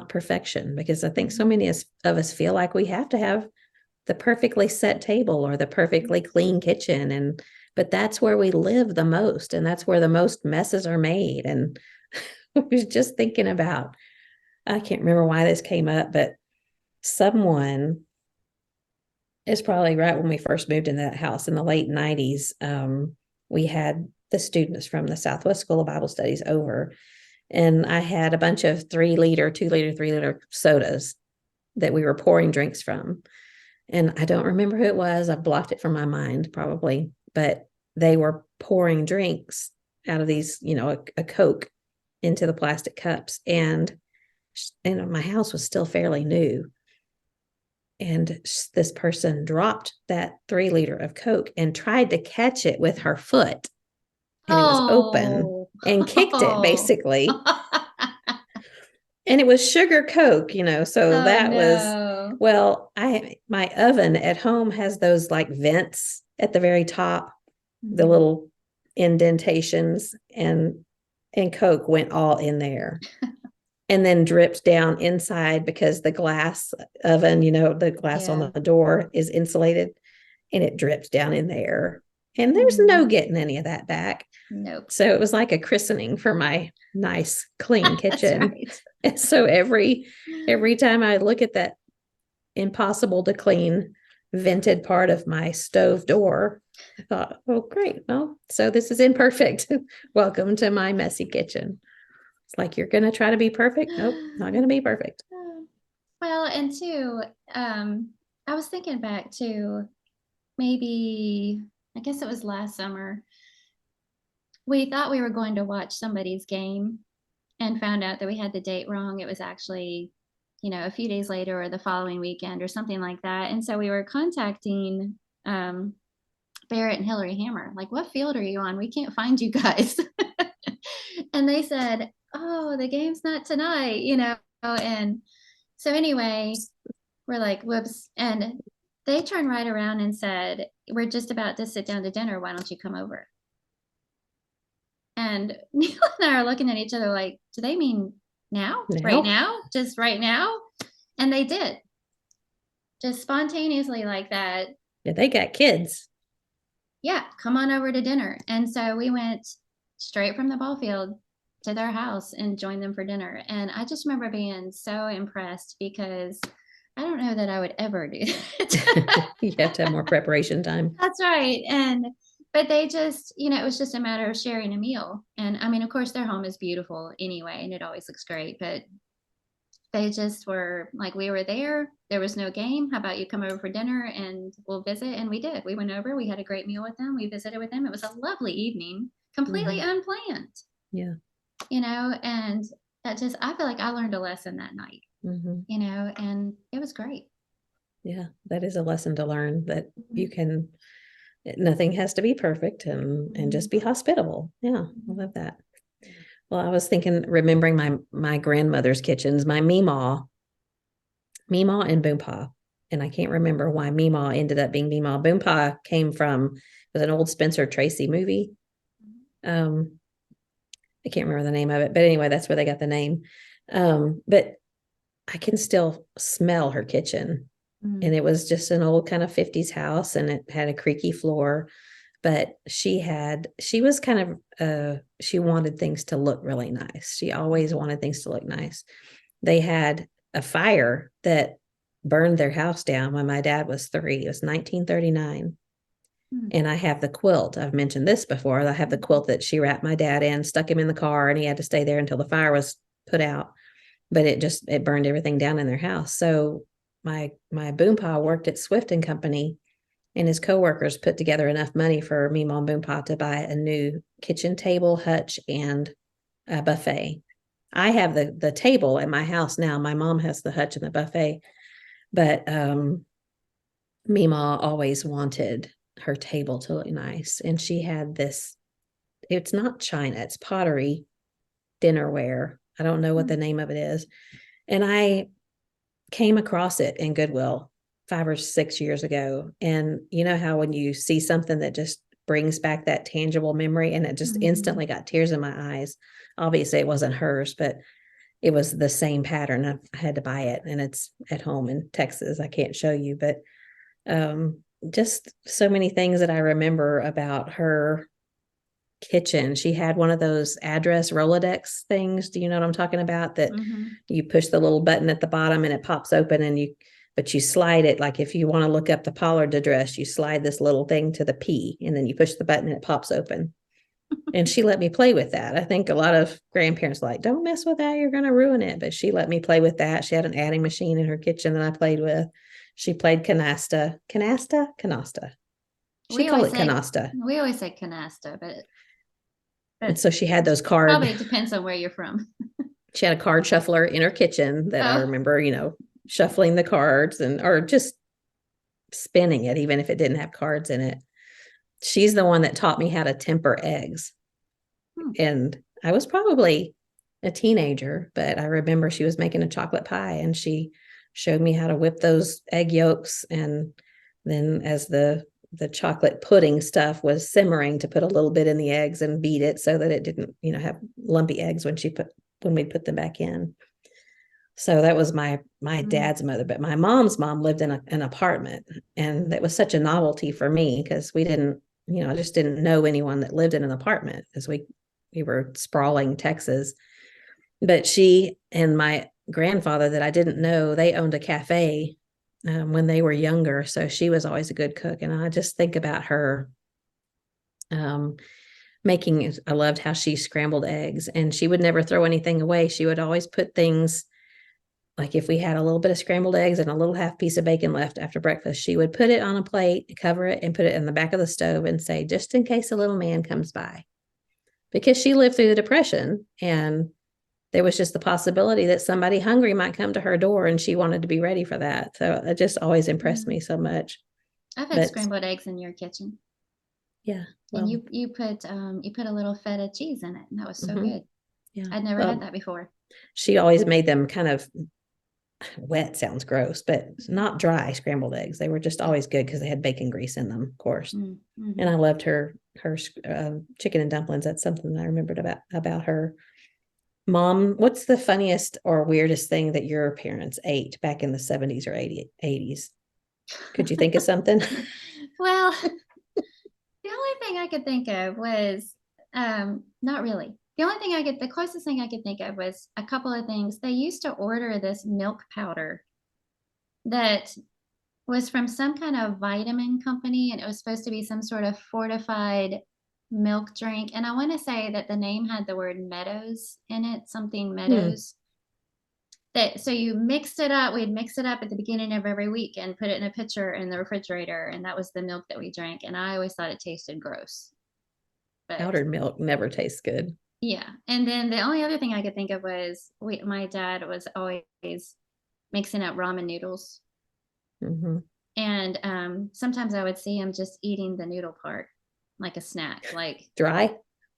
perfection, because I think so many of us feel like we have to have the perfectly set table or the perfectly clean kitchen, but that's where we live the most, and that's where the most messes are made. And I was just thinking about, I can't remember why this came up, but someone is probably right when we first moved into that house in the late 90s. We had the students from the Southwest School of Bible Studies over, and I had a bunch of 3-liter, 2-liter, 3-liter sodas that we were pouring drinks from. And I don't remember who it was. I've blocked it from my mind probably, but they were pouring drinks out of these, a Coke into the plastic cups. And my house was still fairly new. And this person dropped that 3-liter of Coke and tried to catch it with her foot. And it was open and kicked it basically. And it was sugar Coke, so that was, well, my oven at home has those like vents at the very top, the little indentations, and Coke went all in there and then dripped down inside because the glass oven, the glass on the door is insulated, and it dripped down in there. And there's no getting any of that back. Nope. So it was like a christening for my nice, clean kitchen. Right. And so every time I look at that impossible to clean vented part of my stove door, I thought, oh, great. Well, so this is imperfect. Welcome to my messy kitchen. It's like, you're going to try to be perfect? Nope, not going to be perfect. Well, and too, I was thinking back to maybe, I guess it was last summer. We thought we were going to watch somebody's game and found out that we had the date wrong. It was actually, a few days later or the following weekend or something like that. And so we were contacting Barrett and Hillary Hammer, like, what field are you on? We can't find you guys. And they said, oh, the game's not tonight, And so anyway, we're like, whoops. And they turned right around and said, we're just about to sit down to dinner. Why don't you come over? And Neil and I are looking at each other like, do they mean now? Right now? Just right now? And they did. Just spontaneously like that. Yeah, they got kids. Yeah, come on over to dinner. And so we went straight from the ball field to their house and joined them for dinner. And I just remember being so impressed because I don't know that I would ever do that. You have to have more preparation time. That's right. But they just, it was just a matter of sharing a meal. And I mean, of course, their home is beautiful anyway, and it always looks great. But they just were like, we were there. There was no game. How about you come over for dinner and we'll visit? And we did. We went over. We had a great meal with them. We visited with them. It was a lovely evening, completely unplanned. Yeah. And that just, I feel like I learned a lesson that night, and it was great. Yeah, that is a lesson to learn, that you can, nothing has to be perfect, and just be hospitable. Yeah, I love that. Well, I was remembering my grandmother's kitchens, my Meemaw and Boompah. And I can't remember why Meemaw ended up being Meemaw. Boompah was an old Spencer Tracy movie. I can't remember the name of it, but anyway, that's where they got the name. But I can still smell her kitchen. And it was just an old kind of 50s house, and it had a creaky floor, but she was kind of, she wanted things to look really nice. She always wanted things to look nice. They had a fire that burned their house down when my dad was 3. It was 1939. And I have the quilt. I've mentioned this before. I have the quilt that she wrapped my dad in, stuck him in the car, and he had to stay there until the fire was put out. But it burned everything down in their house. So my Boompah worked at Swift and Company, and his coworkers put together enough money for Meemaw and Boompah to buy a new kitchen table, hutch, and a buffet. I have the table at my house now. My mom has the hutch and the buffet, but Meemaw always wanted her table to look nice. And she had this, it's not china, it's pottery dinnerware. I don't know what the name of it is. And I came across it in Goodwill 5 or 6 years ago. And you know how when you see something that just brings back that tangible memory, and it just instantly got tears in my eyes. Obviously, it wasn't hers, but it was the same pattern. I had to buy it, and it's at home in Texas. I can't show you, but just so many things that I remember about her kitchen. She had one of those address Rolodex things. Do you know what I'm talking about? That you push the little button at the bottom and it pops open, and but you slide it. Like if you want to look up the Pollard address, you slide this little thing to the P, and then you push the button and it pops open. And she let me play with that. I think a lot of grandparents like, don't mess with that, you're going to ruin it. But she let me play with that. She had an adding machine in her kitchen that I played with. She played canasta. She called it canasta. We always say canasta, but and so she had those cards. Probably depends on where you're from. She had a card shuffler in her kitchen that I remember, shuffling the cards or just spinning it, even if it didn't have cards in it. She's the one that taught me how to temper eggs. And I was probably a teenager, but I remember she was making a chocolate pie, and she showed me how to whip those egg yolks. And then as the chocolate pudding stuff was simmering, to put a little bit in the eggs and beat it so that it didn't, have lumpy eggs when we put them back in. So that was my dad's mother. But my mom's mom lived in an apartment, and that was such a novelty for me because we didn't, I just didn't know anyone that lived in an apartment, as we were sprawling Texas. But she and my grandfather that I didn't know, they owned a cafe when they were younger. So she was always a good cook. And I just think about her making, I loved how she scrambled eggs, and she would never throw anything away. She would always put things, like if we had a little bit of scrambled eggs and a little half piece of bacon left after breakfast, she would put it on a plate, cover it, and put it in the back of the stove and say, just in case a little man comes by. Because she lived through the Depression, and there was just the possibility that somebody hungry might come to her door, and she wanted to be ready for that. So it just always impressed me so much. I've had scrambled eggs in your kitchen. Yeah. Well, and you put a little feta cheese in it, and that was so good. Yeah. I'd never had that before. She always made them kind of wet, sounds gross, but not dry scrambled eggs. They were just always good because they had bacon grease in them, of course. And I loved her chicken and dumplings. That's something that I remembered about her. Mom, what's the funniest or weirdest thing that your parents ate back in the 70s or 80s? Could you think of something? Well, the only thing I could think of was not really. The closest thing I could think of was a couple of things. They used to order this milk powder that was from some kind of vitamin company, and it was supposed to be some sort of fortified milk drink. And I want to say that the name had the word Meadows in it, something Meadows. So you mixed it up. We'd mix it up at the beginning of every week and put it in a pitcher in the refrigerator. And that was the milk that we drank. And I always thought it tasted gross. But powdered milk never tastes good. Yeah. And then the only other thing I could think of was my dad was always mixing up ramen noodles. And sometimes I would see him just eating the noodle part like a snack, like dry,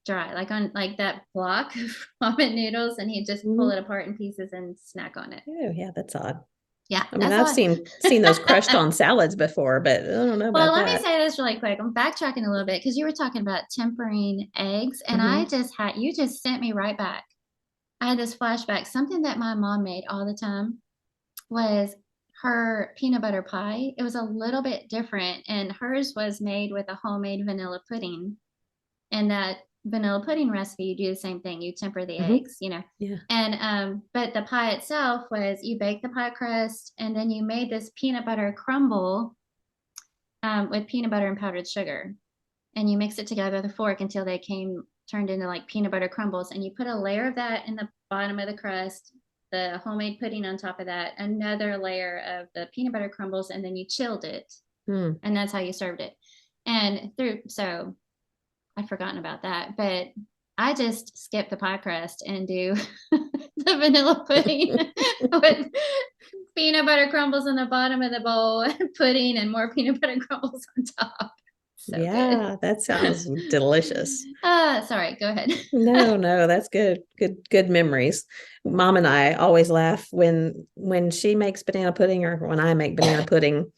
like on like that block of ramen noodles, and he'd just pull it apart in pieces and snack on it. Oh, yeah, that's odd. Yeah, I mean, I've seen those crushed on salads before, but I don't know about that. Well, let me say this really quick. I'm backtracking a little bit because you were talking about tempering eggs, and you just sent me right back. I had this flashback. Something that my mom made all the time was her peanut butter pie. It was a little bit different, and hers was made with a homemade vanilla pudding. And that vanilla pudding recipe, you do the same thing. You temper the eggs, Yeah. And but the pie itself was, you bake the pie crust, and then you made this peanut butter crumble with peanut butter and powdered sugar, and you mix it together with a fork until they turned into like peanut butter crumbles, and you put a layer of that in the bottom of the crust, the homemade pudding on top of that, another layer of the peanut butter crumbles, and then you chilled it, and that's how you served it. And so I'd forgotten about that, but I just skip the pie crust and do the vanilla pudding with peanut butter crumbles in the bottom of the bowl, pudding, and more peanut butter crumbles on top. So yeah, good. that sounds delicious. Sorry, go ahead. No, that's good. Good memories. Mom and I always laugh when she makes banana pudding or when I make banana pudding.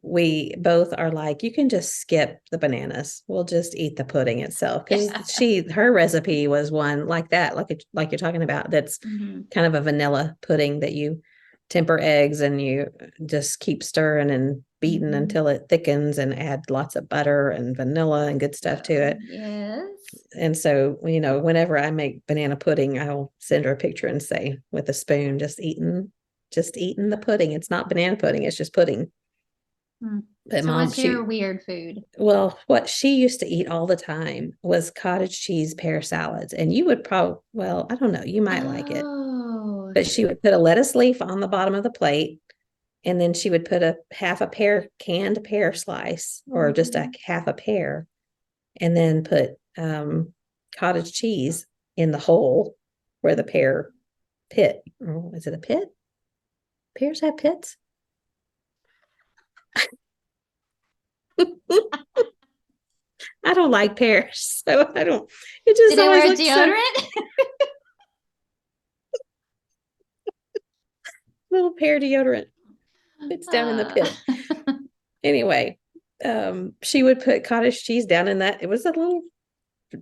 We both are like, you can just skip the bananas. We'll just eat the pudding itself. Because Yeah. her recipe was one like that, like you're talking about, that's kind of a vanilla pudding that you temper eggs and you just keep stirring and beating until it thickens and add lots of butter and vanilla and good stuff to it. Yes. And so, whenever I make banana pudding, I'll send her a picture and say with a spoon, just eating the pudding. It's not banana pudding, it's just pudding. But So mom, what's your weird food? well, what she used to eat all the time was cottage cheese pear salads. And you would probably, well, I don't know, you might like it, Oh. but she would put a lettuce leaf on the bottom of the plate. And then she would put a half a canned pear slice or just a half a pear, and then put cottage cheese in the hole where the pear pit. Oh, is it a pit? Pears have pits? I don't like pears, so I don't. It Did just they always wear looks so deodorant? little pear deodorant. It's down in the pit. Anyway, she would put cottage cheese down in that. It was a little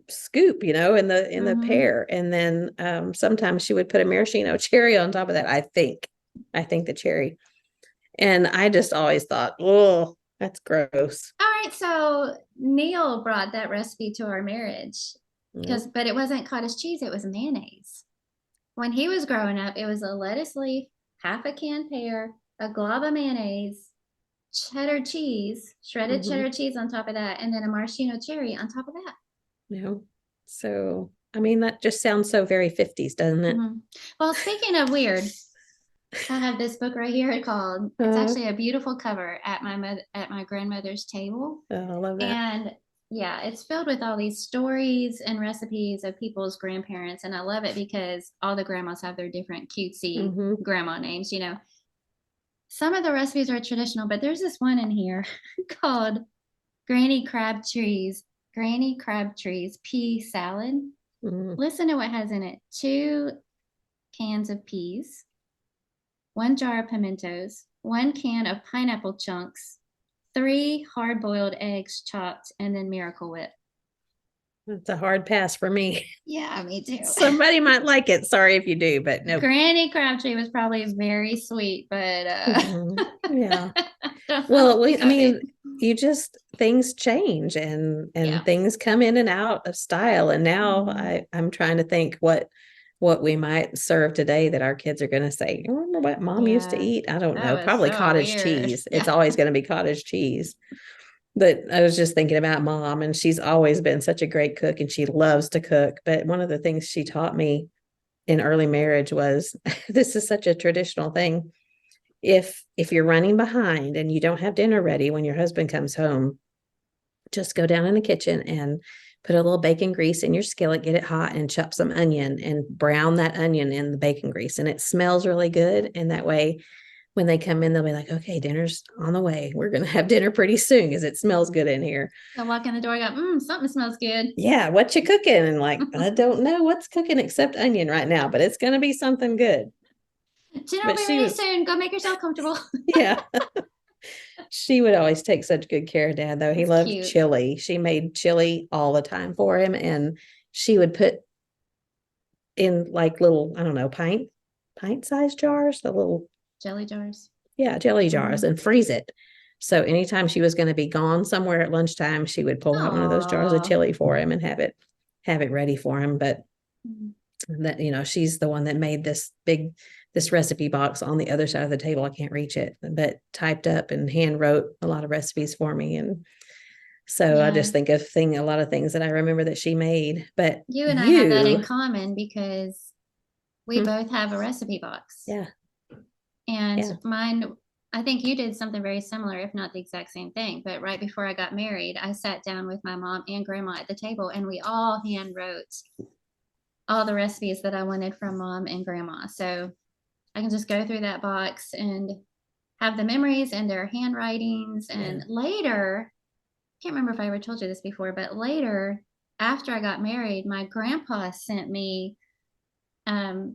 scoop, in the pear, and then sometimes she would put a maraschino cherry on top of that. I think the cherry, and I just always thought, oh, that's gross. All right, so Neil brought that recipe to our marriage but it wasn't cottage cheese, it was mayonnaise. When he was growing up, it was a lettuce leaf, half a canned pear, a glob of mayonnaise, cheddar cheese, shredded cheddar cheese on top of that, and then a maraschino cherry on top of that. So I mean, that just sounds so very 50s, doesn't it? Well, speaking of weird, I have this book right here called, it's actually a beautiful cover at my grandmother's table. I love that. And yeah, it's filled with all these stories and recipes of people's grandparents. And I love it because all the grandmas have their different cutesy grandma names, Some of the recipes are traditional, but there's this one in here called Granny Crabtree's pea salad. Listen to what has in it: 2 cans of peas, 1 jar of pimentos, 1 can of pineapple chunks, 3 hard-boiled eggs chopped, and then Miracle Whip. It's a hard pass for me. Yeah, me too. Somebody might like it. Sorry if you do, but no. Granny Crabtree was probably very sweet, but yeah. Well, things change and things come in and out of style. And now I'm trying to think what we might serve today that our kids are going to say, I remember what mom used to eat. I don't know. Probably so cottage cheese. It's always going to be cottage cheese. But I was just thinking about mom, and she's always been such a great cook and she loves to cook. But one of the things she taught me in early marriage was this is such a traditional thing. If you're running behind and you don't have dinner ready when your husband comes home, just go down in the kitchen and put a little bacon grease in your skillet, get it hot, and chop some onion and brown that onion in the bacon grease. And it smells really good. And that way, when they come in, they'll be like, okay, dinner's on the way. We're going to have dinner pretty soon because it smells good in here. I walk in the door and go, something smells good. Yeah, what you cooking? And like, I don't know what's cooking except onion right now, but it's going to be something good. Dinner will be ready soon. Go make yourself comfortable. Yeah. She would always take such good care of Dad, though. He loved chili. She made chili all the time for him, and she would put in like little, I don't know, pint sized jars, the little jelly jars. Yeah, jelly jars, and freeze it. So anytime she was going to be gone somewhere at lunchtime, she would pull out one of those jars of chili for him and have it ready for him. But that, she's the one that made this recipe box on the other side of the table. I can't reach it, but typed up and hand wrote a lot of recipes for me. And so I just think of a lot of things that I remember that she made. But you and I have that in common because we both have a recipe box. Yeah. And mine, I think you did something very similar, if not the exact same thing. But right before I got married, I sat down with my mom and grandma at the table, and we all hand wrote all the recipes that I wanted from mom and grandma. So I can just go through that box and have the memories and their handwritings. And later, can't remember if I ever told you this before, but later, after I got married, my grandpa sent me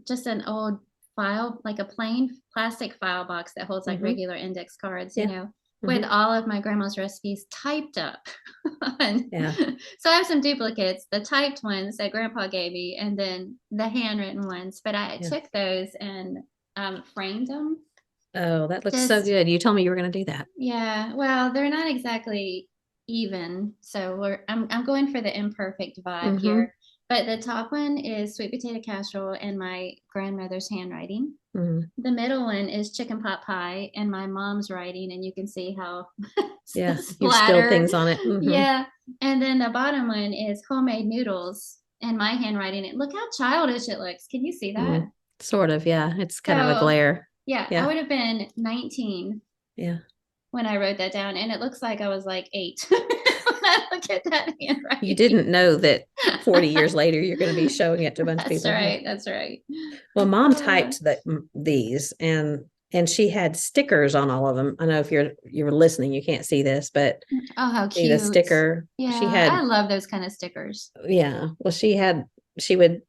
just an old file, like a plain plastic file box that holds like regular index cards, you know, with all of my grandma's recipes typed up. Yeah. So I have some duplicates, the typed ones that grandpa gave me, and then the handwritten ones. But I took those and framed them. Oh, that looks so good. You told me you were going to do that. Yeah. Well, they're not exactly even. So I'm going for the imperfect vibe here. But the top one is sweet potato casserole in my grandmother's handwriting. The middle one is chicken pot pie in my mom's writing, and you can see how you spilled things on it. Yeah. And then the bottom one is homemade noodles in my handwriting. And look how childish it looks. Can you see that? Sort of, yeah. It's kind of a glare. Yeah, I would have been 19. Yeah. When I wrote that down, and it looks like I was like 8 when I look at that handwriting. You didn't know that 40 years later you're going to be showing it to a bunch of people. That's right. That's right. Well, Mom typed these, and she had stickers on all of them. I know if you're listening, you can't see this, but how cute the sticker. Yeah, she had. I love those kind of stickers. Yeah. Well, she would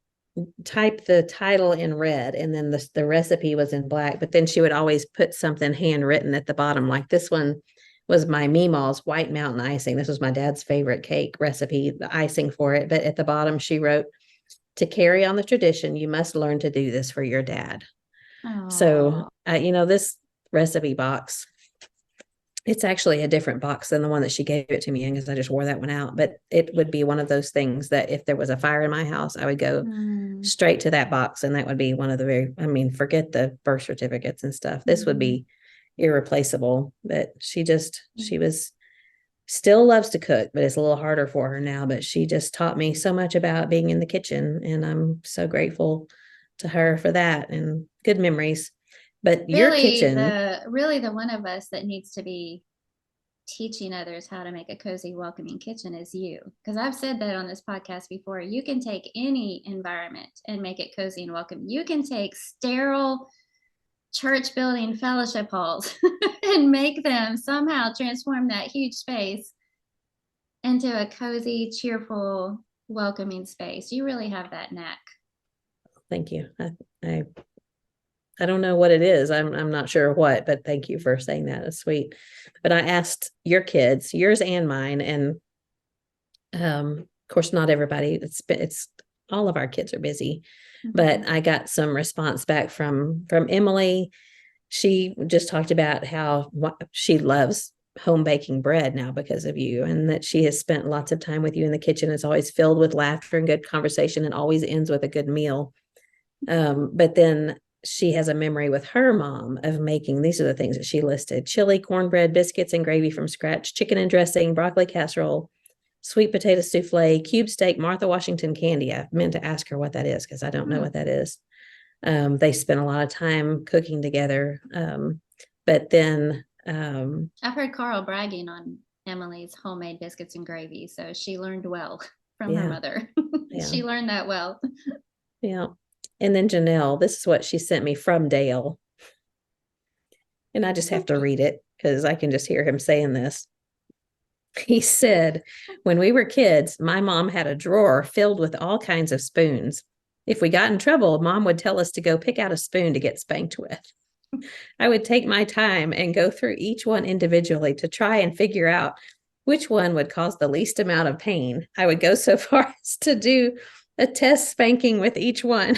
type the title in red, and then the recipe was in black, but then she would always put something handwritten at the bottom. Like this one was my Meemaw's white mountain icing. This was my dad's favorite cake recipe, the icing for it. But at the bottom, she wrote, "To carry on the tradition, you must learn to do this for your dad." Aww. So, this recipe box, it's actually a different box than the one that she gave it to me in, because I just wore that one out. But it would be one of those things that if there was a fire in my house, I would go straight to that box. And that would be one of the forget the birth certificates and stuff. This would be irreplaceable. But she still loves to cook, but it's a little harder for her now. But she just taught me so much about being in the kitchen. And I'm so grateful to her for that, and good memories. But really, your kitchen, the one of us that needs to be teaching others how to make a cozy, welcoming kitchen is you. Because I've said that on this podcast before. You can take any environment and make it cozy and welcome. You can take sterile church building fellowship halls and make them somehow transform that huge space into a cozy, cheerful, welcoming space. You really have that knack. Thank you. I don't know what it is. I'm not sure what, but thank you for saying that. It's sweet. But I asked your kids, yours and mine, and of course, not everybody. It's all of our kids are busy, but I got some response back from Emily. She just talked about how she loves home baking bread now because of you, and that she has spent lots of time with you in the kitchen. It's always filled with laughter and good conversation, and always ends with a good meal. But then she has a memory with her mom of making, these are the things that she listed: chili, cornbread, biscuits and gravy from scratch, chicken and dressing, broccoli casserole, sweet potato souffle, cube steak, Martha Washington candy. I meant to ask her what that is, because I don't know what that is. They spent a lot of time cooking together. But then I've heard Carl bragging on Emily's homemade biscuits and gravy. So she learned well from her mother. She learned that well. Yeah. And then Janelle, this is what she sent me from Dale. And I just have to read it because I can just hear him saying this. He said, "When we were kids, my mom had a drawer filled with all kinds of spoons. If we got in trouble, Mom would tell us to go pick out a spoon to get spanked with. I would take my time and go through each one individually to try and figure out which one would cause the least amount of pain. I would go so far as to do a test spanking with each one."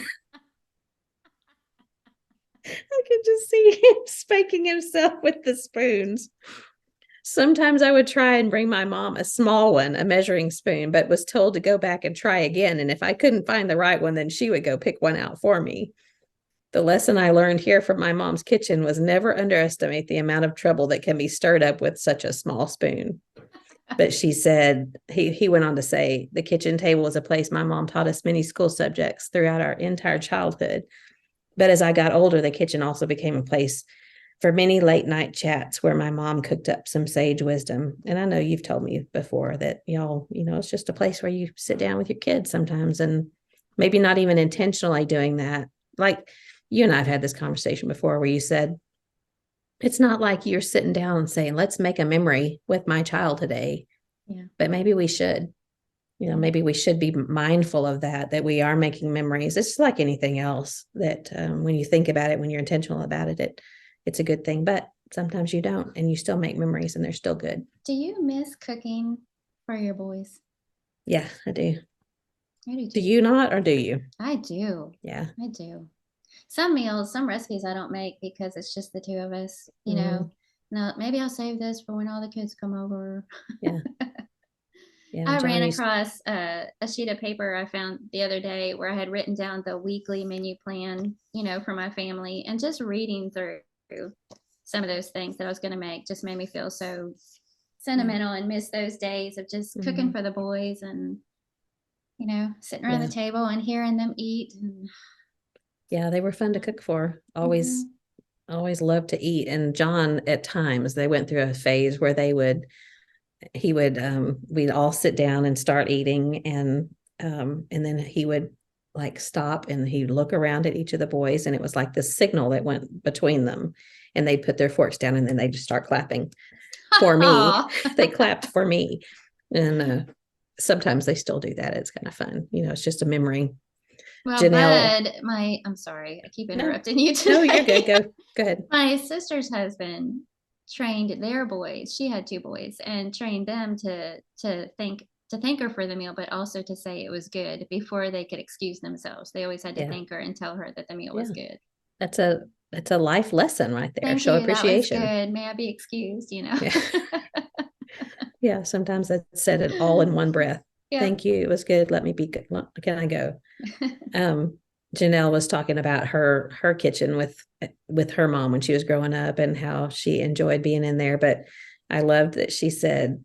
I could just see him spanking himself with the spoons. "Sometimes I would try and bring my mom a small one, a measuring spoon, but was told to go back and try again. And if I couldn't find the right one, then she would go pick one out for me. The lesson I learned here from my mom's kitchen was never underestimate the amount of trouble that can be stirred up with such a small spoon." But she said, he went on to say, "The kitchen table was a place my mom taught us many school subjects throughout our entire childhood. But as I got older, the kitchen also became a place for many late night chats where my mom cooked up some sage wisdom." And I know you've told me before that y'all, it's just a place where you sit down with your kids sometimes, and maybe not even intentionally doing that. Like you and I have had this conversation before where you said, it's not like you're sitting down and saying, "Let's make a memory with my child today." Yeah. But maybe we should, maybe we should be mindful of that we are making memories. It's like anything else that when you think about it, when you're intentional about it, it's a good thing. But sometimes you don't, and you still make memories and they're still good. Do you miss cooking for your boys? Yeah, I do. I do Do too. you not, or do you? I do. Yeah. I do. Some meals, some recipes I don't make because it's just the two of us, you know. No, maybe I'll save this for when all the kids come over. Yeah. Yeah. I ran Johnny's. across a sheet of paper I found the other day where I had written down the weekly menu plan, for my family, and just reading through some of those things that I was going to make just made me feel so sentimental and miss those days of just cooking for the boys and, sitting around the table and hearing them eat. And yeah, they were fun to cook for. Always loved to eat. And John, at times, they went through a phase where we'd all sit down and start eating, and then he would like stop and he'd look around at each of the boys, and it was like the signal that went between them, and they'd put their forks down and then they'd just start clapping for me. They clapped for me. And sometimes they still do that. It's kind of fun. It's just a memory. Well, Janelle, I'm sorry, I keep interrupting you today. No, you're good. Go ahead. My sister's husband trained their boys. She had two boys, and trained them to thank her for the meal, but also to say it was good before they could excuse themselves. They always had to thank her and tell her that the meal was good. That's a life lesson right there. Thank Show you, appreciation. That was good. May I be excused? Yeah, sometimes I said it all in one breath. Yeah. Thank you. It was good. Let me be good. Can I go? Janelle was talking about her kitchen with her mom when she was growing up and how she enjoyed being in there. But I loved that she said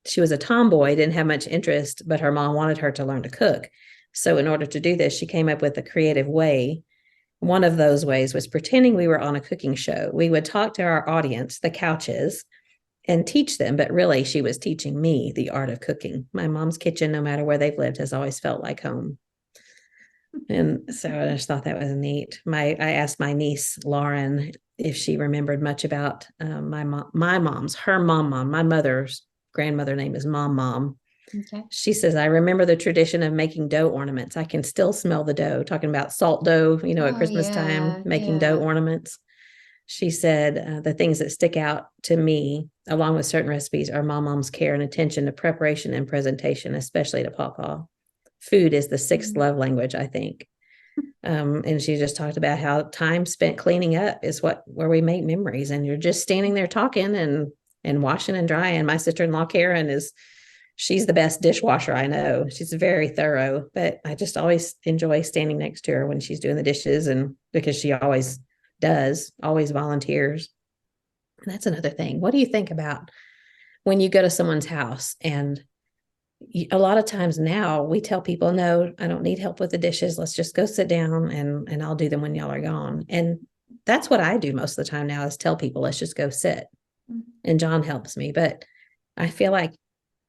she was a tomboy, didn't have much interest, but her mom wanted her to learn to cook. So in order to do this, she came up with a creative way. One of those ways was pretending we were on a cooking show. We would talk to our audience, the couches, and teach them, but really she was teaching me the art of cooking. My mom's kitchen, no matter where they've lived, has always felt like home. And so I just thought that was neat. I asked my niece Lauren if she remembered much about her mom, my mother's grandmother name is Mom. Okay. She says, I remember the tradition of making dough ornaments. I can still smell the dough, talking about salt dough, at Christmas time, making dough ornaments. She said, the things that stick out to me, along with certain recipes, are Mom's care and attention to preparation and presentation, especially to Pawpaw. Food is the sixth love language, I think. And she just talked about how time spent cleaning up is where we make memories. And you're just standing there talking and washing and drying. My sister-in-law, Karen, she's the best dishwasher I know. She's very thorough, but I just always enjoy standing next to her when she's doing the dishes, and because she always volunteers. And that's another thing. What do you think about when you go to someone's house? And a lot of times now we tell people, no, I don't need help with the dishes. Let's just go sit down and I'll do them when y'all are gone. And that's what I do most of the time now, is tell people, let's just go sit. And John helps me. But I feel like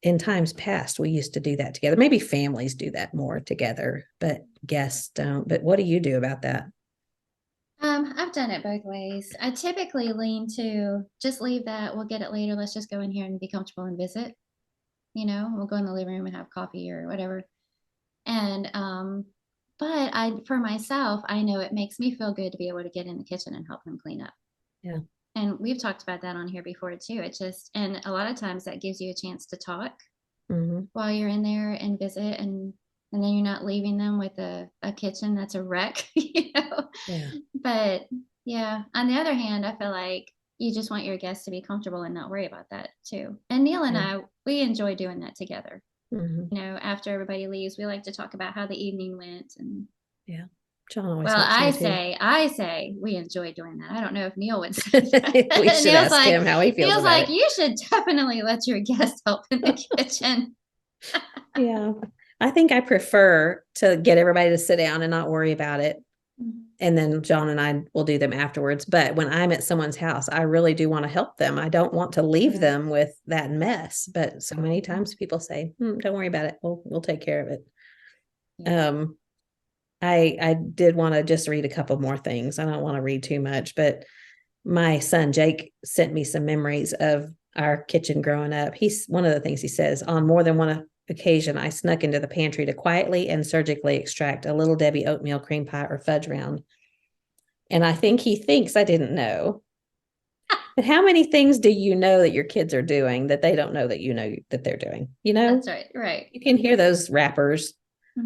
in times past, we used to do that together. Maybe families do that more together, but guests don't. But what do you do about that? I've done it both ways. I typically lean to just leave that. We'll get it later. Let's just go in here and be comfortable and visit. We'll go in the living room and have coffee or whatever. And, but for myself, I know it makes me feel good to be able to get in the kitchen and help him clean up. Yeah. And we've talked about that on here before too. And a lot of times that gives you a chance to talk while you're in there and visit, and then you're not leaving them with a kitchen that's a wreck, Yeah. But yeah, on the other hand, I feel like you just want your guests to be comfortable and not worry about that too. And Neil and I, we enjoy doing that together. After everybody leaves, we like to talk about how the evening went. And yeah, John always. Well, I say we enjoy doing that. I don't know if Neil would say that. We should Neil's ask him how he feels. Neil's like, you should definitely let your guests help in the kitchen. Yeah, I think I prefer to get everybody to sit down and not worry about it. And then John and I will do them afterwards. But when I'm at someone's house, I really do want to help them. I don't want to leave them with that mess. But so many times people say, don't worry about it. We'll take care of it. Yeah. I did want to just read a couple more things. I don't want to read too much, but my son Jake sent me some memories of our kitchen growing up. He's one of the things he says on more than one occasion, I snuck into the pantry to quietly and surgically extract a Little Debbie oatmeal cream pie or fudge round. And I think he thinks I didn't know. But how many things do you know that your kids are doing that they don't know that you know that they're doing? You know, that's right. Right. You can hear those rappers.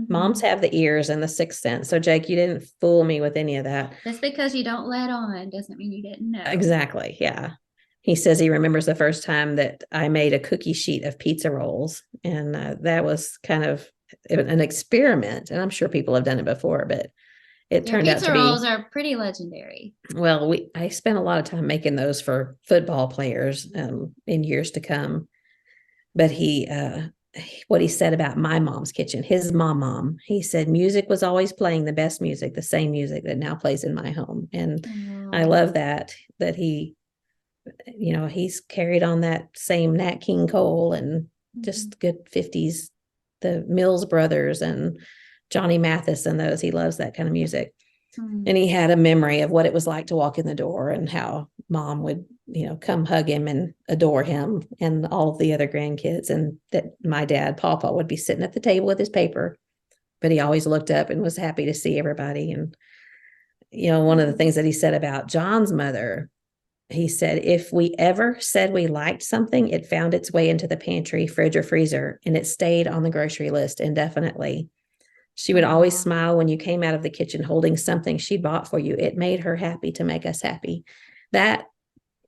Moms have the ears and the sixth sense. So, Jake, you didn't fool me with any of that. Just because you don't let on doesn't mean you didn't know. Exactly. Yeah. He says he remembers the first time that I made a cookie sheet of pizza rolls. And that was kind of an experiment. And I'm sure people have done it before, but it turned out to be. Pizza rolls are pretty legendary. Well, I spent a lot of time making those for football players in years to come. But what he said about my mom's kitchen, his mom, he said music was always playing the best music, the same music that now plays in my home. And I love that he, he's carried on that same Nat King Cole and just good 50s, the Mills Brothers and Johnny Mathis and those. He loves that kind of music. And he had a memory of what it was like to walk in the door and how mom would, come hug him and adore him and all of the other grandkids. And that my dad, Papa, would be sitting at the table with his paper, but he always looked up and was happy to see everybody. And, one of the things that he said about John's mother, he said, if we ever said we liked something, it found its way into the pantry, fridge, or freezer, and it stayed on the grocery list indefinitely. She would always smile when you came out of the kitchen holding something she bought for you. It made her happy to make us happy. That,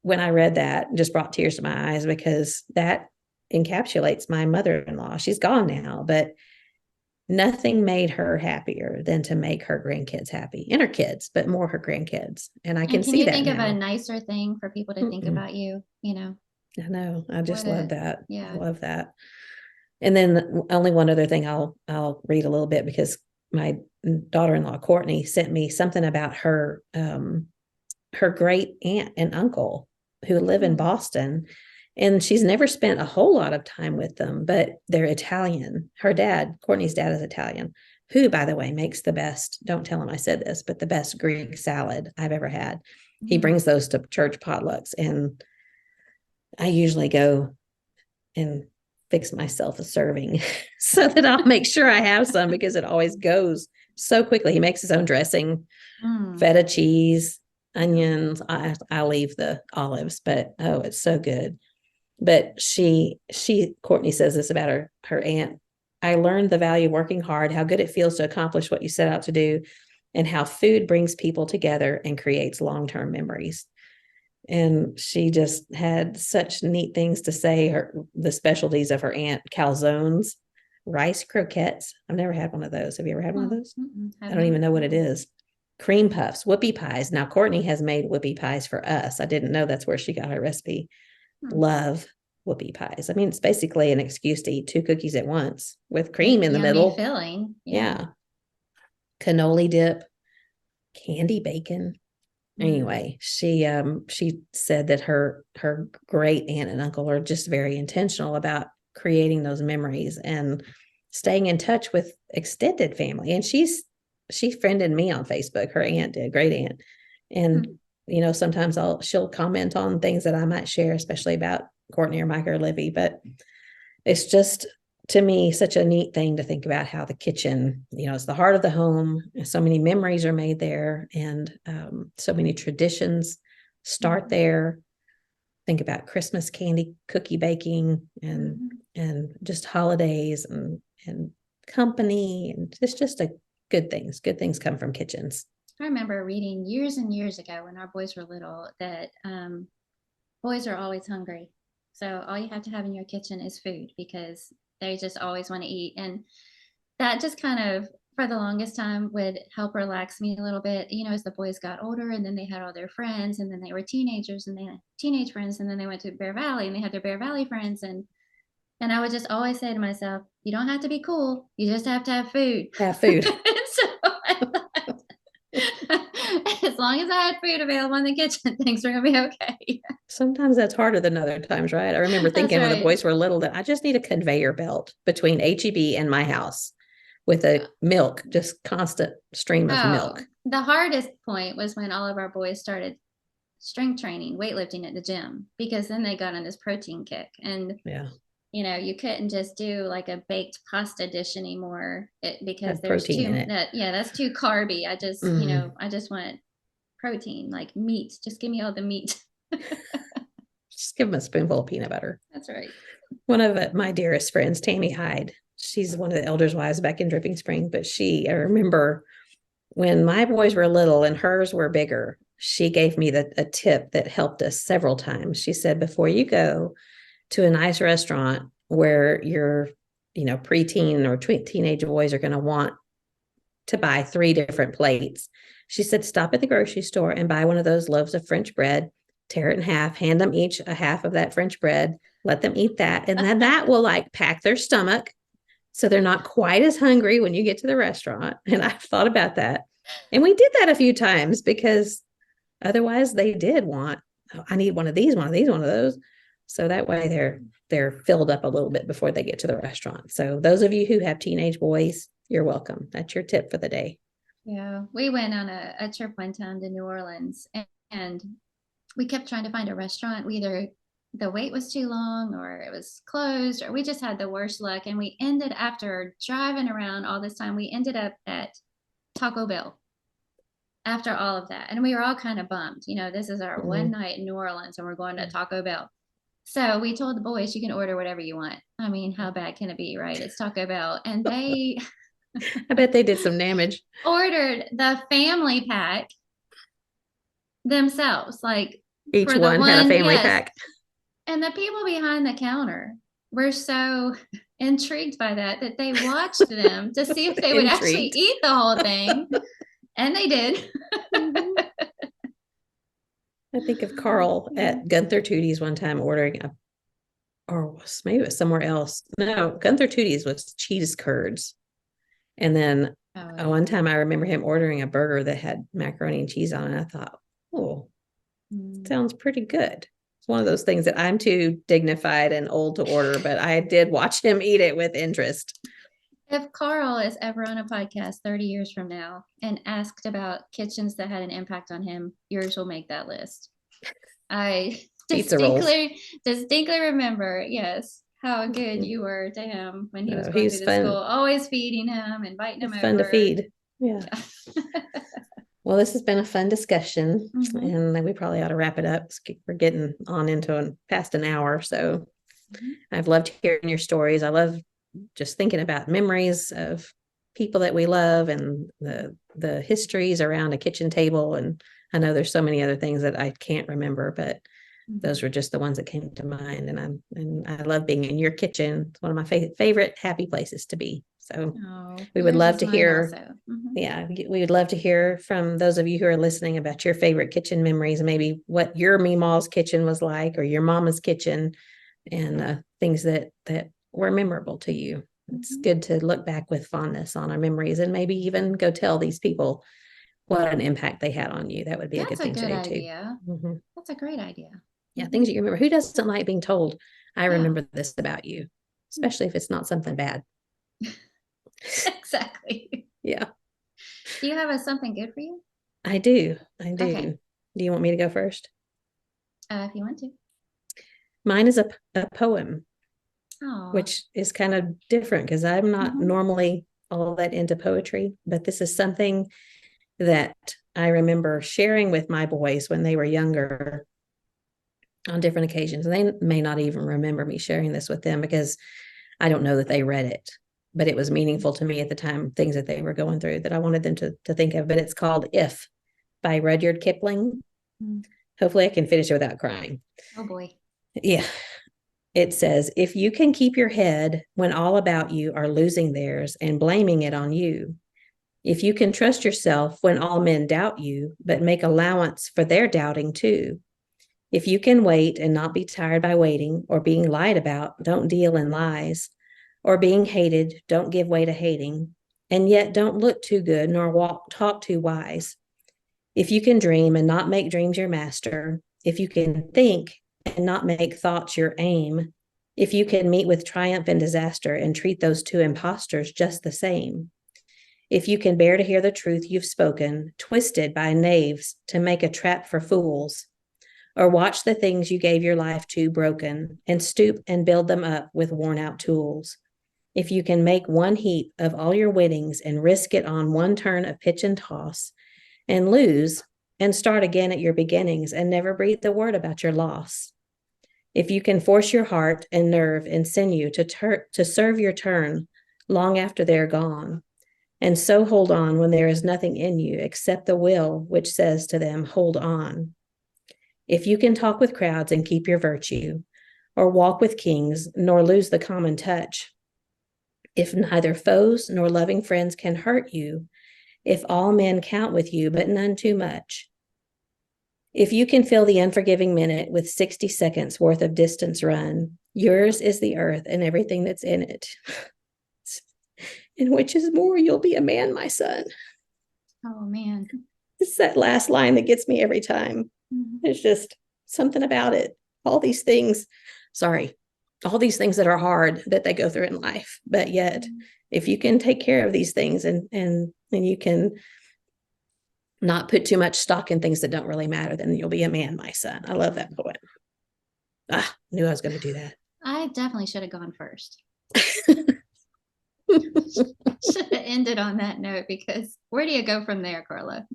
when I read that, just brought tears to my eyes because that encapsulates my mother-in-law. She's gone now, but nothing made her happier than to make her grandkids happy, and her kids, but more her grandkids. And I can see that. Can you think now. of a nicer thing for people to think about you? I know. I just love that. Yeah. I love that. And then only one other thing I'll read a little bit because my daughter-in-law, Courtney, sent me something about her great aunt and uncle who live in Boston. And she's never spent a whole lot of time with them, but they're Italian. Her dad, Courtney's dad, is Italian, who, by the way, makes the best, don't tell him I said this, but the best Greek salad I've ever had. He brings those to church potlucks. And I usually go and fix myself a serving so that I'll make sure I have some because it always goes so quickly. He makes his own dressing, feta cheese, onions. I leave the olives, but it's so good. But Courtney says this about her aunt. I learned the value of working hard, how good it feels to accomplish what you set out to do, and how food brings people together and creates long-term memories. And she just had such neat things to say. The specialties of her aunt: calzones, rice croquettes. I've never had one of those. Have you ever had one of those? I don't even know what it is. Cream puffs, whoopie pies. Now, Courtney has made whoopie pies for us. I didn't know that's where she got her recipe. Love whoopie pies. I mean, it's basically an excuse to eat 2 cookies at once with cream in the middle. Filling. Yeah. Cannoli dip, candy bacon. Anyway, she said that her great aunt and uncle are just very intentional about creating those memories and staying in touch with extended family. And she friended me on Facebook. Her aunt did, great aunt. And sometimes she'll comment on things that I might share, especially about Courtney or Micah or Livy. But it's just, to me, such a neat thing to think about how the kitchen, it's the heart of the home. So many memories are made there, and so many traditions start there. Think about Christmas candy, cookie baking, and just holidays and company, and it's just good things. Good things come from kitchens. I remember reading years and years ago when our boys were little that boys are always hungry. So all you have to have in your kitchen is food because they just always want to eat. And that just kind of, for the longest time, would help relax me a little bit, as the boys got older and then they had all their friends and then they were teenagers and they had teenage friends and then they went to Bear Valley and they had their Bear Valley friends. And I would just always say to myself, you don't have to be cool. You just have to have food. Have food. So I thought, as long as I had food available in the kitchen, things were going to be okay. Sometimes that's harder than other times, right? I remember thinking when the boys were little that I just need a conveyor belt between HEB and my house with a milk, just constant stream of milk. The hardest point was when all of our boys started strength training, weightlifting at the gym, because then they got on this protein kick. And yeah, you couldn't just do like a baked pasta dish anymore because have there's protein in it. that's too carby. I just, I just want protein, like meat. Just give me all the meat. Just give them a spoonful of peanut butter. That's right. One of my dearest friends, Tammy Hyde, she's one of the elders' wives back in Dripping Spring, but I remember when my boys were little and hers were bigger, she gave me a tip that helped us several times. She said, before you go to a nice restaurant where your, preteen or teenage boys are going to want to buy 3 different plates, she said, stop at the grocery store and buy one of those loaves of French bread, tear it in half, hand them each a half of that French bread, let them eat that. And then that will like pack their stomach so they're not quite as hungry when you get to the restaurant. And I've thought about that. And we did that a few times because otherwise they did want, oh, I need one of these, one of these, one of those. So that way they're filled up a little bit before they get to the restaurant. So those of you who have teenage boys, you're welcome. That's your tip for the day. Yeah. We went on a trip one time to New Orleans, and we kept trying to find a restaurant. Either the wait was too long or it was closed, or we just had the worst luck. And we ended, after driving around all this time, we ended up at Taco Bell after all of that. And we were all kind of bummed. This is our one night in New Orleans and we're going to Taco Bell. So we told the boys, you can order whatever you want. I mean, how bad can it be, right? It's Taco Bell. And they I bet they did some damage. Ordered the family pack themselves, like each one had a family pack. And the people behind the counter were so intrigued by that they watched them to see if they would actually eat the whole thing. And they did. I think of Carl at Gunther Tootie's one time ordering or maybe it was somewhere else. No, Gunther Tootie's was cheese curds. And then one time I remember him ordering a burger that had macaroni and cheese on it. I thought, oh, sounds pretty good. It's one of those things that I'm too dignified and old to order, but I did watch him eat it with interest. If Carl is ever on a podcast 30 years from now and asked about kitchens that had an impact on him, yours will make that list. I distinctly remember, yes, how good you were to him when he was going through the school, always feeding him, inviting him over. Fun to feed. Yeah. Well, this has been a fun discussion, and we probably ought to wrap it up. We're getting on into past an hour. So I've loved hearing your stories. I love just thinking about memories of people that we love and the histories around a kitchen table. And I know there's so many other things that I can't remember, but those were just the ones that came to mind. And I love being in your kitchen. It's one of my favorite happy places to be. So we would love to hear. Yeah, we would love to hear from those of you who are listening about your favorite kitchen memories, maybe what your Meemaw's kitchen was like, or your mama's kitchen, and things that were memorable to you. It's good to look back with fondness on our memories and maybe even go tell these people what an impact they had on you. That would be a good thing to do too. That's a great idea. Yeah, things that you remember. Who doesn't like being told, I remember this about you, especially if it's not something bad. Exactly. Yeah. Do you have something good for you? I do. Okay. Do you want me to go first? If you want to. Mine is a poem. Aww. Which is kind of different because I'm not normally all that into poetry, but this is something that I remember sharing with my boys when they were younger on different occasions. And they may not even remember me sharing this with them because I don't know that they read it, but it was meaningful to me at the time, things that they were going through that I wanted them to think of. But it's called If by Rudyard Kipling. Hopefully I can finish it without crying. Oh boy. Yeah. It says, if you can keep your head when all about you are losing theirs and blaming it on you, if you can trust yourself when all men doubt you, but make allowance for their doubting too, if you can wait and not be tired by waiting or being lied about, don't deal in lies, or being hated, don't give way to hating, and yet don't look too good nor talk too wise. If you can dream and not make dreams your master, if you can think and not make thoughts your aim, if you can meet with triumph and disaster and treat those two impostors just the same, if you can bear to hear the truth you've spoken, twisted by knaves to make a trap for fools, or watch the things you gave your life to broken and stoop and build them up with worn out tools. If you can make one heap of all your winnings and risk it on one turn of pitch and toss and lose and start again at your beginnings and never breathe a word about your loss. If you can force your heart and nerve and sinew to serve your turn long after they're gone, and so hold on when there is nothing in you except the will which says to them, hold on. If you can talk with crowds and keep your virtue, or walk with kings, nor lose the common touch, if neither foes nor loving friends can hurt you, if all men count with you, but none too much, if you can fill the unforgiving minute with 60 seconds worth of distance run, yours is the earth and everything that's in it. And which is more, you'll be a man, my son. Oh, man. It's that last line that gets me every time. There's just something about it. All these things that are hard that they go through in life. But yet, if you can take care of these things and you can not put too much stock in things that don't really matter, then you'll be a man, my son. I love that poem. Knew I was going to do that. I definitely should have gone first. Should have ended on that note, because where do you go from there, Carla?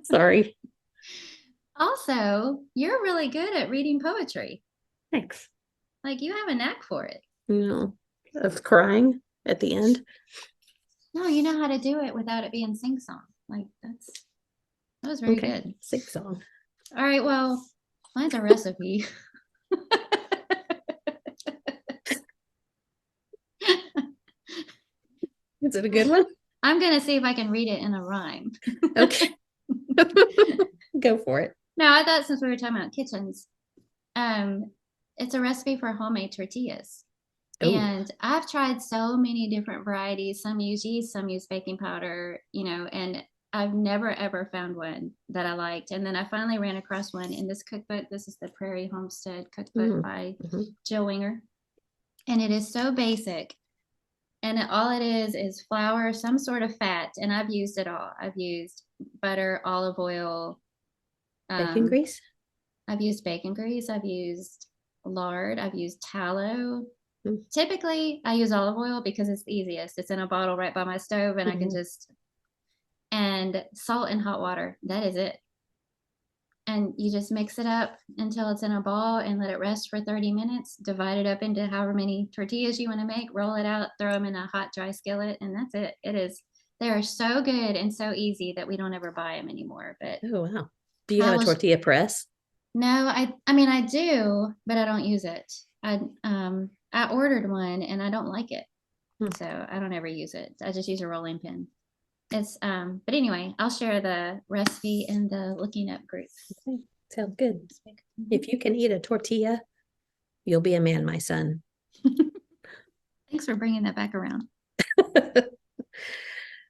Sorry. Also, you're really good at reading poetry. Thanks. Like, you have a knack for it. Of crying at the end. No, you know how to do it without it being sing-song. Like, that was very good. Sing-song. All right, well, mine's a recipe. Is it a good one? I'm going to see if I can read it in a rhyme. Okay. Go for it. No, I thought since we were talking about kitchens, it's a recipe for homemade tortillas. Ooh. And I've tried so many different varieties. Some use yeast, some use baking powder, and I've never ever found one that I liked. And then I finally ran across one in this cookbook. This is the Prairie Homestead cookbook by Jill Winger. And it is so basic. And all it is flour, some sort of fat. And I've used it all. I've used butter, olive oil. Bacon grease? I've used bacon grease. I've used lard. I've used tallow. Typically, I use olive oil because it's the easiest. It's in a bottle right by my stove, and I can and salt and hot water. That is it. And you just mix it up until it's in a ball and let it rest for 30 minutes. Divide it up into however many tortillas you want to make. Roll it out, throw them in a hot, dry skillet, and that's it. They are so good and so easy that we don't ever buy them anymore. But oh, wow. Do you have a tortilla press? No, I mean, I do, but I don't use it. I ordered one and I don't like it. So I don't ever use it. I just use a rolling pin. But anyway, I'll share the recipe in the Looking Up group. Okay. Sounds good. If you can eat a tortilla, you'll be a man, my son. Thanks for bringing that back around.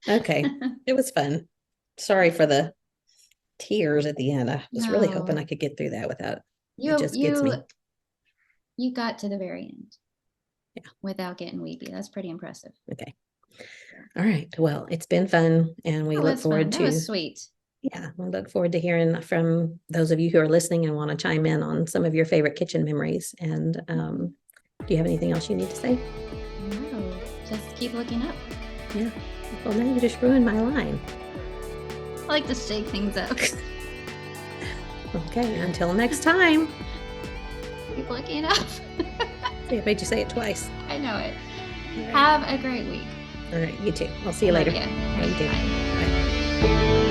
Okay. It was fun. Sorry for the tears at the end. I was really hoping I could get through that without it just gets me. You got to the very end. Yeah. Without getting weepy. That's pretty impressive. Okay. All right. Well, it's been fun, and we look forward to. That was sweet. Yeah, we look forward to hearing from those of you who are listening and want to chime in on some of your favorite kitchen memories. And do you have anything else you need to say? No, just keep looking up. Yeah. Well, now you just ruined my line. I like to shake things up. Okay. Until next time. Keep looking up. See, I made you say it twice. I know it. Right. Have a great week. All right, you too. I'll see you later. Yeah. Bye.